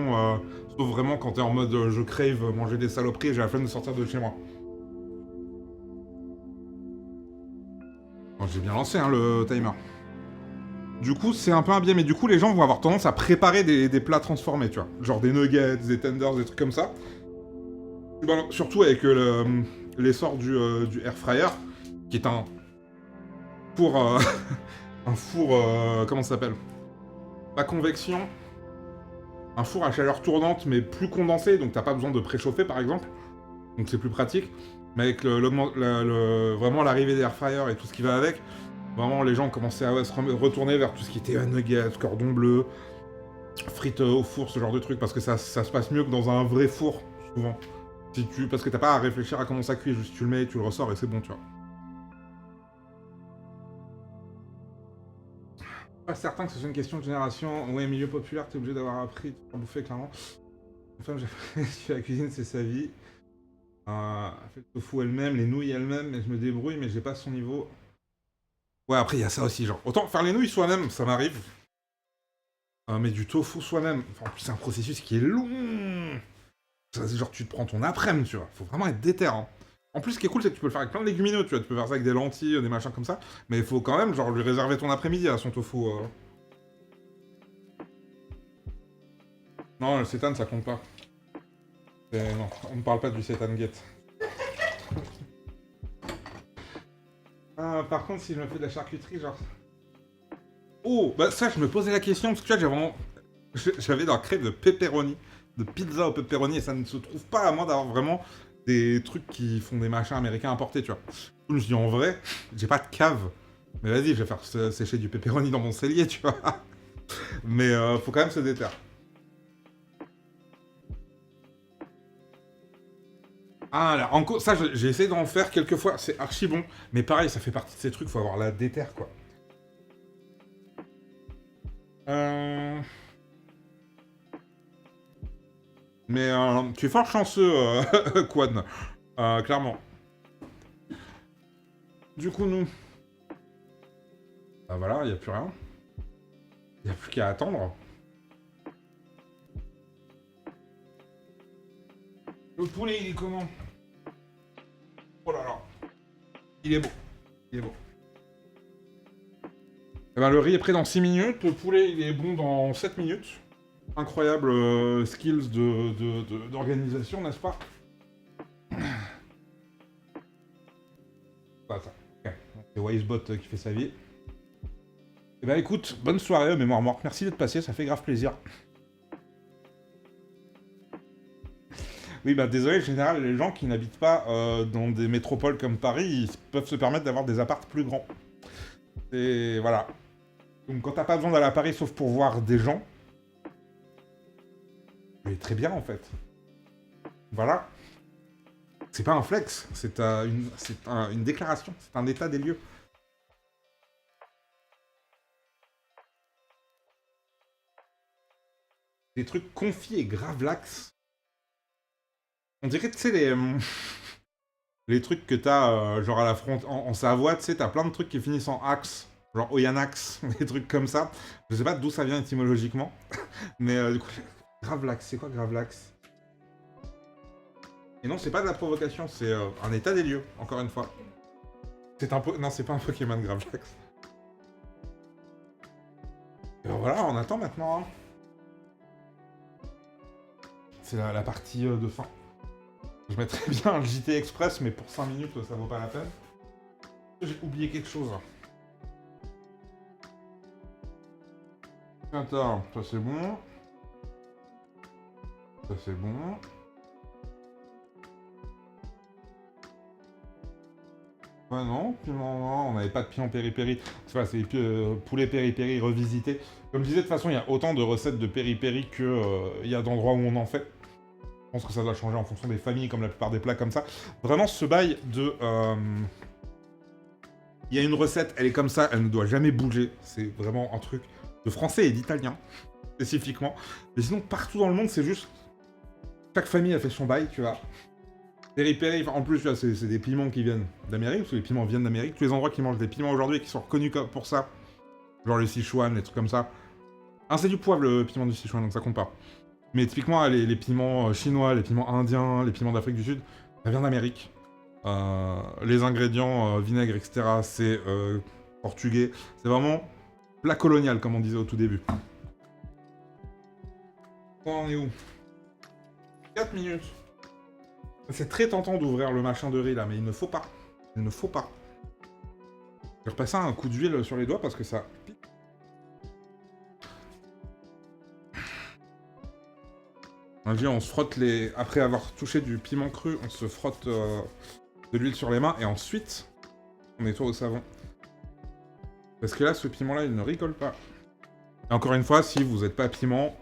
Speaker 1: sauf vraiment quand t'es en mode je crave manger des saloperies et j'ai la flemme de sortir de chez moi. Bon, j'ai bien lancé hein, le timer. Du coup, c'est un peu un biais, mais du coup, les gens vont avoir tendance à préparer des plats transformés, tu vois. Genre des nuggets, des tenders, des trucs comme ça. Bon, surtout avec l'essor du air fryer, qui est un four... un four... comment ça s'appelle? Pas convection. Un four à chaleur tournante, mais plus condensé, donc t'as pas besoin de préchauffer, par exemple. Donc c'est plus pratique. Mais avec vraiment l'arrivée des air fryers et tout ce qui va avec, vraiment les gens ont commencé à se retourner vers tout ce qui était nuggets, cordon bleu, frites au four, ce genre de trucs, parce que ça se passe mieux que dans un vrai four, souvent. Parce que t'as pas à réfléchir à comment ça cuit, juste tu le mets, tu le ressors et c'est bon, tu vois. Pas certain que ce soit une question de génération. Ouais, milieu populaire, t'es obligé d'avoir appris à bouffer, clairement. Enfin, j'ai fait la cuisine, c'est sa vie. Elle fait le tofu elle-même, les nouilles elle-même, mais je me débrouille, mais j'ai pas son niveau. Ouais, après, il y a ça aussi, genre. Autant faire les nouilles soi-même, ça m'arrive. Mais du tofu soi-même, enfin, en plus, c'est un processus qui est long. C'est genre, tu te prends ton après-midi, tu vois. Faut vraiment être déter, hein. En plus, ce qui est cool, c'est que tu peux le faire avec plein de légumineux, tu vois. Tu peux faire ça avec des lentilles, des machins comme ça. Mais il faut quand même, genre, lui réserver ton après-midi à son tofu. Non, le sétan, ça compte pas. Non, on ne parle pas du sétan gate. Par contre, si je me fais de la charcuterie, genre... Oh, bah ça, je me posais la question, parce que tu vois, j'avais dans la crêpe de pepperoni. de pizza au pepperoni et ça ne se trouve pas à moins d'avoir vraiment des trucs qui font des machins américains importés, tu vois. Je me dis en vrai, j'ai pas de cave. Mais vas-y, je vais faire sécher du pepperoni dans mon cellier, tu vois. Mais faut quand même se déterre. Ah là, ça j'ai essayé d'en faire quelques fois, c'est archi bon. Mais pareil, ça fait partie de ces trucs, faut avoir la déterre, quoi. Mais tu es fort chanceux, Quan. Clairement. Du coup, nous... Bah voilà, y a plus rien. Y a plus qu'à attendre. Le poulet, il est comment? Oh là là. Il est beau. Il est beau. Eh ben, le riz est prêt dans 6 minutes. Le poulet, il est bon dans 7 minutes. Incroyable skills d'organisation, n'est-ce pas? Pas ça. Okay. C'est Wisebot qui fait sa vie. Eh ben écoute, bonne soirée, mémoire morte. Merci d'être passé, ça fait grave plaisir. Oui, bah désolé, en général, les gens qui n'habitent pas dans des métropoles comme Paris, ils peuvent se permettre d'avoir des apparts plus grands. Et voilà. Donc quand t'as pas besoin d'aller à Paris sauf pour voir des gens, mais très bien en fait. Voilà. C'est pas un flex, c'est une déclaration, c'est un état des lieux. Des trucs confiés et gravelax. On dirait, tu sais, les trucs que t'as, genre à la frontière, en Savoie, tu sais, t'as plein de trucs qui finissent en axe. Genre Oyanax, des trucs comme ça. Je sais pas d'où ça vient étymologiquement. Mais du coup, gravelax, c'est quoi gravelax? Et non, c'est pas de la provocation, c'est un état des lieux, encore une fois. Non, c'est pas un Pokémon gravelax. Et ben voilà, on attend maintenant. Hein. C'est la partie de fin. Je mettrais bien le JT Express, mais pour 5 minutes, ça vaut pas la peine. J'ai oublié quelque chose. Attends, ça c'est bon. Ça c'est bon. Ouais, non, piment, on n'avait pas de piment péripéri. C'est poulet péripéri revisité. Comme je disais, de toute façon, il y a autant de recettes de péripéri qu'il y a d'endroits où on en fait. Je pense que ça doit changer en fonction des familles, comme la plupart des plats comme ça. Vraiment, ce bail de... Il y a une recette, elle est comme ça, elle ne doit jamais bouger. C'est vraiment un truc de français et d'italien, spécifiquement. Mais sinon, partout dans le monde, c'est juste... Chaque famille a fait son bail, tu vois. Péripéri, en plus, c'est des piments qui viennent d'Amérique, parce que les piments viennent d'Amérique. Tous les endroits qui mangent des piments aujourd'hui et qui sont reconnus pour ça, genre le Sichuan, les trucs comme ça. Ah, c'est du poivre, le piment du Sichuan, donc ça compte pas. Mais typiquement, les piments chinois, les piments indiens, les piments d'Afrique du Sud, ça vient d'Amérique. Les ingrédients, vinaigre, etc., c'est portugais. C'est vraiment plat colonial, comme on disait au tout début. On est où? 4 minutes. C'est très tentant d'ouvrir le machin de riz là, mais il ne faut pas. Il ne faut pas. Je vais repasser un coup d'huile sur les doigts parce que ça pique. On se frotte les... Après avoir touché du piment cru, on se frotte de l'huile sur les mains et ensuite on nettoie au savon. Parce que là, ce piment-là, il ne rigole pas. Et encore une fois, si vous n'êtes pas piment,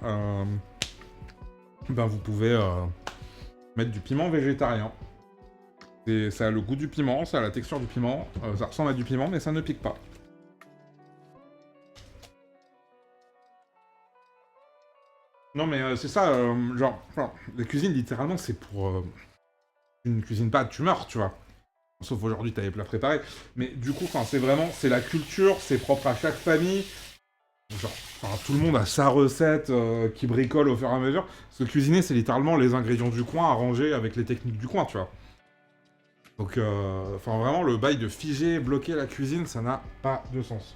Speaker 1: ben vous pouvez mettre du piment végétarien. Ça a le goût du piment, ça a la texture du piment, ça ressemble à du piment, mais ça ne pique pas. Non mais c'est ça, genre, la cuisine littéralement c'est pour... une cuisine pas, tu meurs, tu vois. Sauf aujourd'hui, t'as les plats préparés. Mais du coup, c'est vraiment, c'est la culture, c'est propre à chaque famille. Genre, tout le monde a sa recette qui bricole au fur et à mesure. Parce que cuisiner, c'est littéralement les ingrédients du coin arrangés avec les techniques du coin, tu vois. Donc, vraiment, le bail de figer, bloquer la cuisine, ça n'a pas de sens.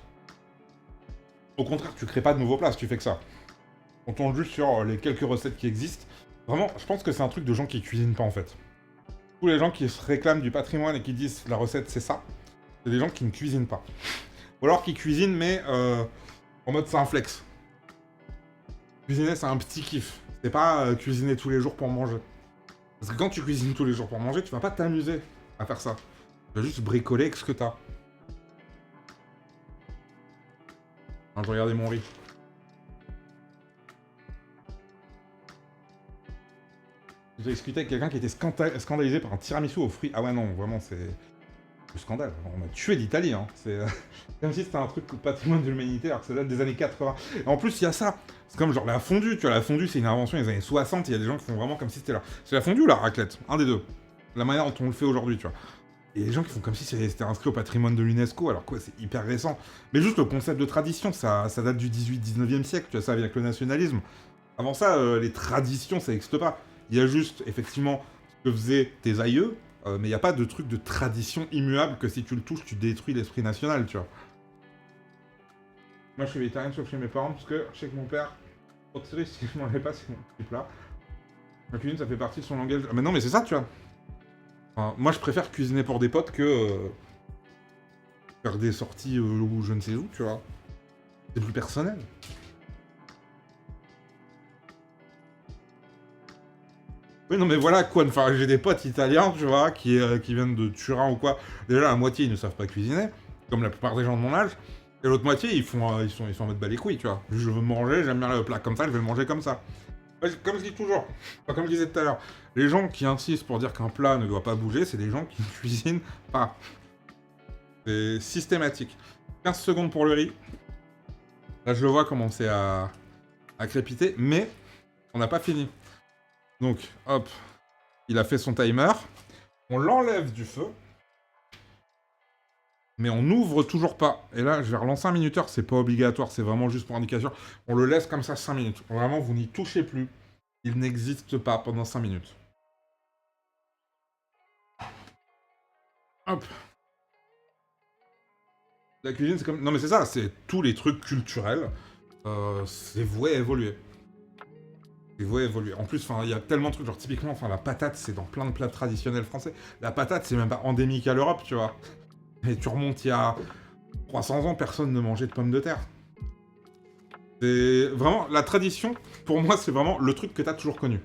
Speaker 1: Au contraire, tu crées pas de nouveaux plats si tu fais que ça. On tombe juste sur les quelques recettes qui existent. Vraiment, je pense que c'est un truc de gens qui cuisinent pas, en fait. Tous les gens qui se réclament du patrimoine et qui disent la recette c'est ça, c'est des gens qui ne cuisinent pas. Ou alors qui cuisinent mais en mode c'est un flex. Cuisiner c'est un petit kiff. C'est pas cuisiner tous les jours pour manger. Parce que quand tu cuisines tous les jours pour manger, tu vas pas t'amuser à faire ça. Tu vas juste bricoler avec ce que t'as. Je vais regarder mon riz. J'ai discuté avec quelqu'un qui était scandalisé par un tiramisu aux fruits. Ah ouais, non, vraiment, c'est le scandale. On a tué l'Italie, hein. C'est comme si c'était un truc patrimoine de l'humanité, alors que ça date des années 80. Et en plus, il y a ça. C'est comme genre la fondue, tu vois. La fondue, c'est une invention des années 60. Il y a des gens qui font vraiment comme si c'était là. C'est la fondue ou la raclette? Un des deux. La manière dont on le fait aujourd'hui, tu vois. Et les gens qui font comme si c'était inscrit au patrimoine de l'UNESCO, alors quoi, c'est hyper récent. Mais juste le concept de tradition, ça date du 18-19e siècle, tu vois, ça avec le nationalisme. Avant ça, les traditions, ça n'existe pas. Il y a juste, effectivement, ce que faisaient tes aïeux, mais il n'y a pas de truc de tradition immuable que si tu le touches, tu détruis l'esprit national, tu vois. Moi, je suis végétarien sauf chez mes parents, parce que je sais que mon père, trop triste si je mangeais pas, c'est mon petit plat. La cuisine, ça fait partie de son langage. Ah, mais non, mais c'est ça, tu vois. Enfin, moi, je préfère cuisiner pour des potes que faire des sorties ou je ne sais où, tu vois. C'est plus personnel. Oui, non, mais voilà, quoi. Enfin, j'ai des potes italiens, tu vois, qui viennent de Turin ou quoi. Déjà, la moitié, ils ne savent pas cuisiner, comme la plupart des gens de mon âge. Et l'autre moitié, ils sont en mode bas les couilles, tu vois. Je veux manger, j'aime bien le plat comme ça, je vais le manger comme ça. Comme je dis toujours, comme je disais tout à l'heure, les gens qui insistent pour dire qu'un plat ne doit pas bouger, c'est des gens qui ne cuisinent pas. C'est systématique. 15 secondes pour le riz. Là, je le vois commencer à crépiter, mais on n'a pas fini. Donc, hop, il a fait son timer. On l'enlève du feu. Mais on n'ouvre toujours pas. Et là, je vais relancer un minuteur, c'est pas obligatoire, c'est vraiment juste pour indication. On le laisse comme ça 5 minutes. Vraiment, vous n'y touchez plus. Il n'existe pas pendant 5 minutes. Hop. La cuisine, c'est comme... Non, mais c'est ça, c'est tous les trucs culturels. C'est voué à évoluer. C'est voué à évoluer. En plus, il y a tellement de trucs, genre typiquement, la patate, c'est dans plein de plats traditionnels français. La patate, c'est même pas endémique à l'Europe, tu vois. Mais tu remontes il y a 300 ans, personne ne mangeait de pommes de terre. C'est vraiment... La tradition, pour moi, c'est vraiment le truc que t'as toujours connu.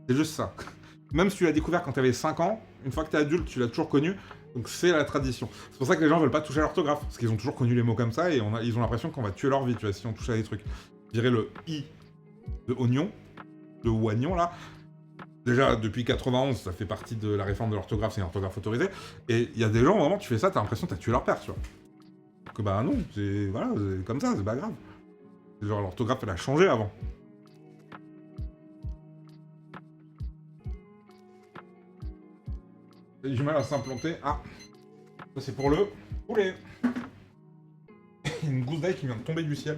Speaker 1: C'est juste ça. Même si tu l'as découvert quand t'avais 5 ans, une fois que t'es adulte, tu l'as toujours connu. Donc c'est la tradition. C'est pour ça que les gens veulent pas toucher à l'orthographe. Parce qu'ils ont toujours connu les mots comme ça et ils ont l'impression qu'on va tuer leur vie, tu vois, si on touche à des trucs. Je dirais le i de oignon, de oignon là. Déjà, depuis 91, ça fait partie de la réforme de l'orthographe, c'est une orthographe autorisée. Et il y a des gens, vraiment, tu fais ça, t'as l'impression que t'as tué leur père, tu vois. Que bah non, c'est... Voilà, c'est comme ça, c'est pas grave. Genre, l'orthographe, elle a changé avant. J'ai du mal à s'implanter. Ah, ça c'est pour le poulet. Une gousse d'ail qui vient de tomber du ciel.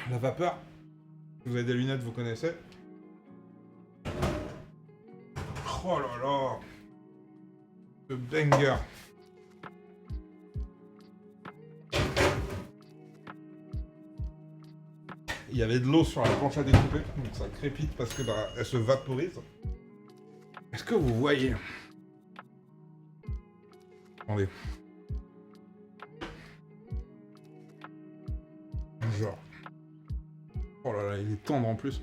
Speaker 1: La vapeur. Si vous avez des lunettes, vous connaissez. Oh là là. Ce banger. Il y avait de l'eau sur la planche à découper, donc ça crépite parce que elle se vaporise. Est-ce que vous voyez? Attendez. Genre. Oh là là, il est tendre en plus.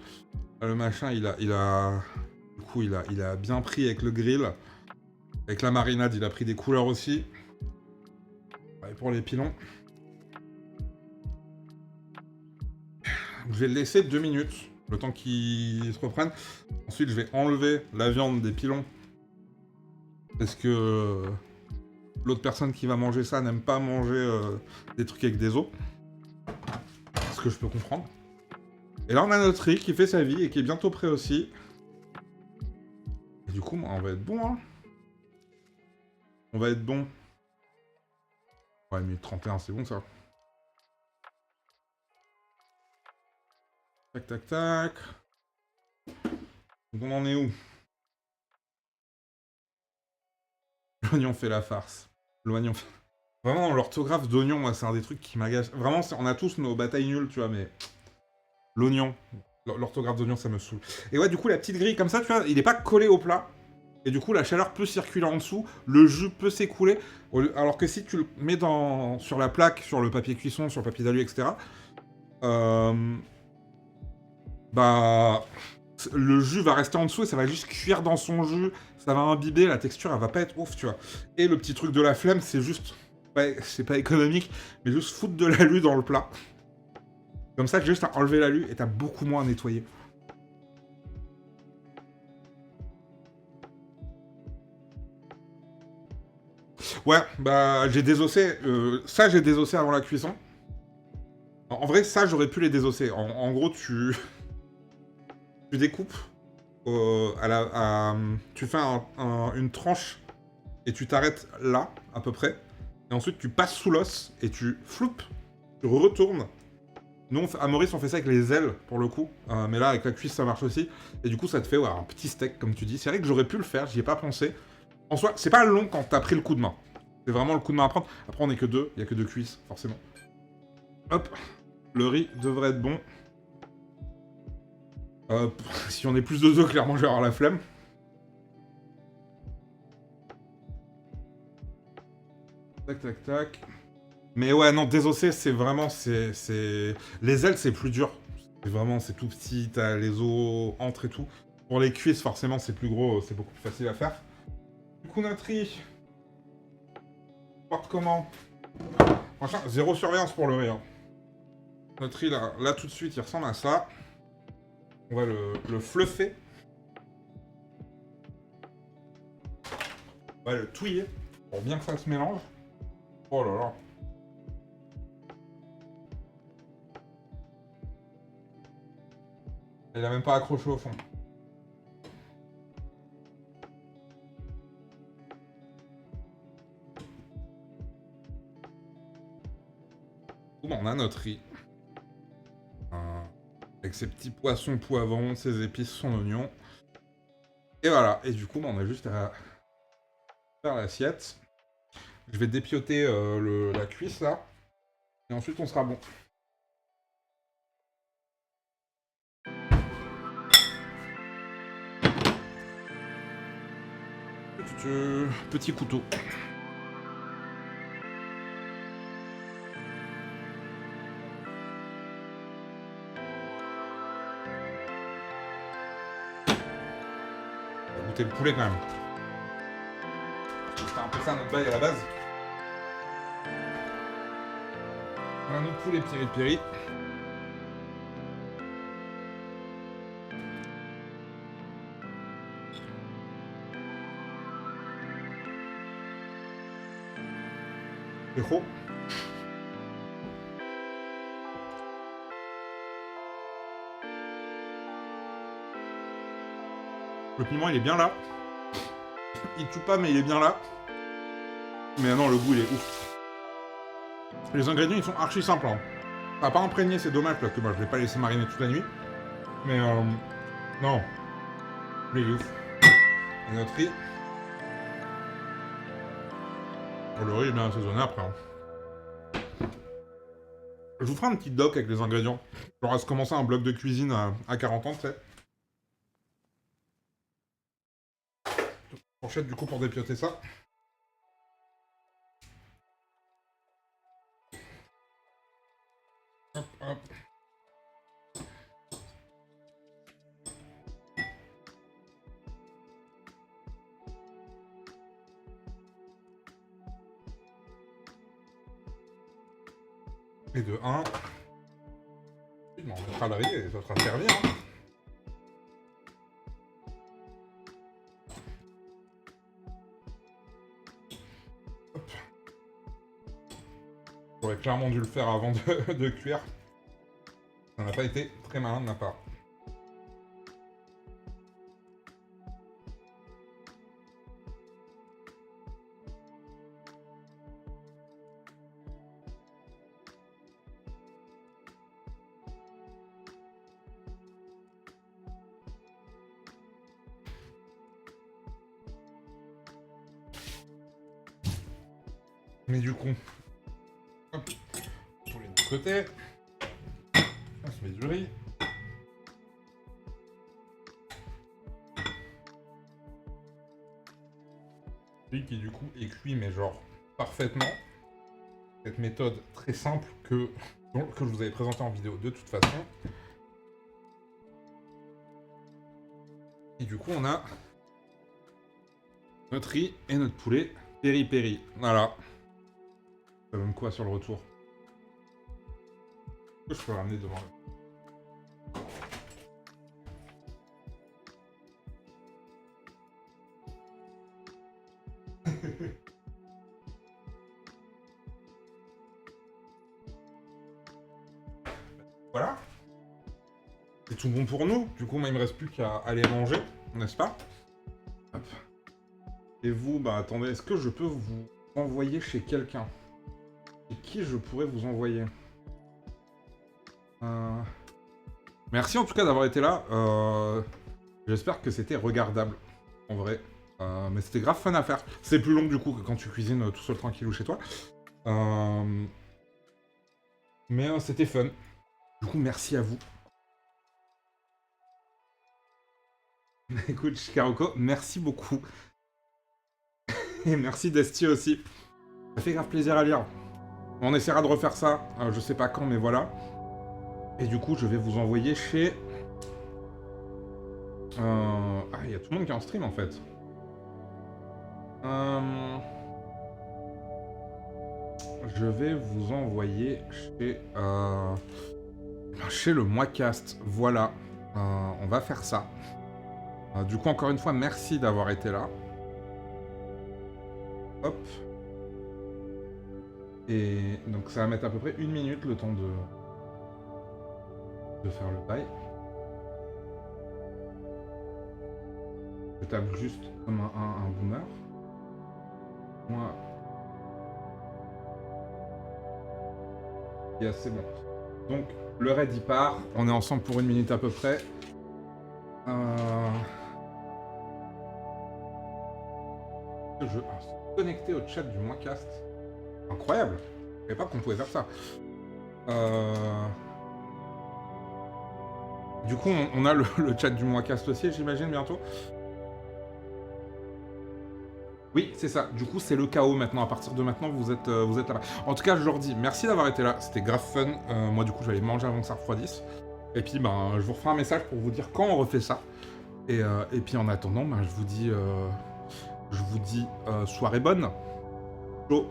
Speaker 1: Le machin, il a... Du coup, il a bien pris avec le grill. Avec la marinade, il a pris des couleurs aussi. Et pour les pilons. Je vais le laisser 2 minutes, le temps qu'il se reprenne. Ensuite, je vais enlever la viande des pilons. Parce que l'autre personne qui va manger ça n'aime pas manger des trucs avec des os. Ce que je peux comprendre. Et là, on a notre riz qui fait sa vie et qui est bientôt prêt aussi. Et du coup, on va être bon, hein. On va être bon. Ouais, minute 31, c'est bon ça. Tac, tac, tac. Donc on en est où? L'oignon fait la farce. L'oignon fait... Vraiment, l'orthographe d'oignon, moi, c'est un des trucs qui m'agace. Vraiment, on a tous nos batailles nulles, tu vois, mais... L'oignon, l'orthographe d'oignon, ça me saoule. Et ouais, du coup, la petite grille comme ça, tu vois, il est pas collé au plat. Et du coup, la chaleur peut circuler en dessous, le jus peut s'écouler. Alors que si tu le mets sur la plaque, sur le papier cuisson, sur le papier d'alu, etc., euh, bah, le jus va rester en dessous et ça va juste cuire dans son jus. Ça va imbiber, la texture, elle va pas être ouf, tu vois. Et le petit truc de la flemme, c'est juste... Ouais, c'est pas économique, mais juste foutre de l'alu dans le plat. Comme ça, juste à enlever l'alu et t'as beaucoup moins à nettoyer. Ouais, bah j'ai désossé. Ça, j'ai désossé avant la cuisson. En vrai, ça, j'aurais pu les désosser. En gros, tu découpes tu fais une tranche et tu t'arrêtes là, à peu près. Et ensuite, tu passes sous l'os et tu floupes, tu retournes. Nous, à Maurice, on fait ça avec les ailes, pour le coup. Mais là, avec la cuisse, ça marche aussi. Et du coup, ça te fait un petit steak, comme tu dis. C'est vrai que j'aurais pu le faire, j'y ai pas pensé. En soi, c'est pas long quand t'as pris le coup de main. C'est vraiment le coup de main à prendre. Après, on est que deux, il y a que deux cuisses, forcément. Hop, le riz devrait être bon. Si on est plus de deux, clairement, je vais avoir la flemme. Tac, tac, tac. Mais ouais, non, désosser, c'est vraiment... Les ailes, c'est plus dur. C'est vraiment, c'est tout petit, t'as les os entre et tout. Pour les cuisses, forcément, c'est plus gros, c'est beaucoup plus facile à faire. Du coup, notre riz... Porte comment? Franchement, zéro surveillance pour le riz. Hein. Notre riz, là, tout de suite, il ressemble à ça. On va le fluffer. On va le touiller pour bien que ça se mélange. Oh là là. Il a même pas accroché au fond. Bon, on a notre riz. Avec ses petits poissons poivrons, ses épices, son oignon. Et voilà. Et du coup, on a juste à faire l'assiette. Je vais dépioter la cuisse là. Et ensuite, on sera bon. Petit couteau. On va goûter le poulet quand même. C'est un peu ça notre bail à la base. Un autre poulet piri-piri. C'est chaud. Le piment, il est bien là. Il tue pas, mais il est bien là. Mais non, le goût, il est ouf. Les ingrédients, ils sont archi simples. Hein. Ça n'a pas imprégné, c'est dommage, parce que moi, je vais pas laisser mariner toute la nuit. Mais non. Il est ouf. Et notre riz. Oh, le riz est bien assaisonné après. Hein. Je vous ferai un petit doc avec les ingrédients. Genre à se commencer un bloc de cuisine à 40 ans, tu sais. Fourchette du coup pour dépioter ça. Hop, hop. Et de 1. On mettra le riz et ça sera servi. Hein. J'aurais clairement dû le faire avant de cuire. Ça n'a pas été très malin de ma part. Mais du coup, hop, pour les deux côtés, on se met du riz. Riz qui du coup est cuit mais genre parfaitement. Cette méthode très simple que que je vous avais présenté en vidéo de toute façon. Et du coup, on a notre riz et notre poulet péri-péri. Voilà. Ça donne quoi sur le retour? Je peux le ramener devant. Voilà. C'est tout bon pour nous. Du coup, moi, il me reste plus qu'à aller manger, n'est-ce pas? Hop. Et vous, bah attendez, est-ce que je peux vous envoyer chez quelqu'un? Et qui je pourrais vous envoyer? Merci en tout cas d'avoir été là. J'espère que c'était regardable, en vrai. Mais c'était grave fun à faire. C'est plus long du coup que quand tu cuisines tout seul tranquillou chez toi. Mais c'était fun. Du coup, merci à vous. Écoute, Shikaroko, merci beaucoup. Et merci Desti aussi. Ça fait grave plaisir à lire. On essaiera de refaire ça, je sais pas quand, mais voilà. Et du coup, je vais vous envoyer chez... Ah, il y a tout le monde qui est en stream, en fait. Je vais vous envoyer chez... chez le Moicast. Voilà. On va faire ça. Du coup, encore une fois, merci d'avoir été là. Hop. Et donc, ça va mettre à peu près 1 minute le temps de faire le bail. Je tape juste comme un boomer. Moi... Yeah, c'est bon. Donc, le raid il part. On est ensemble pour 1 minute à peu près. Je suis connecté au chat du Moicast. Incroyable. Je savais pas qu'on pouvait faire ça. Du coup, on a le chat du Moicast aussi, j'imagine, bientôt. Oui, c'est ça. Du coup, c'est le chaos maintenant. À partir de maintenant, vous êtes là-bas. En tout cas, je leur dis merci d'avoir été là. C'était grave fun. Moi, du coup, je vais aller manger avant que ça refroidisse. Et puis, ben, je vous referai un message pour vous dire quand on refait ça. Et puis, en attendant, ben, je vous dis soirée bonne. Ciao.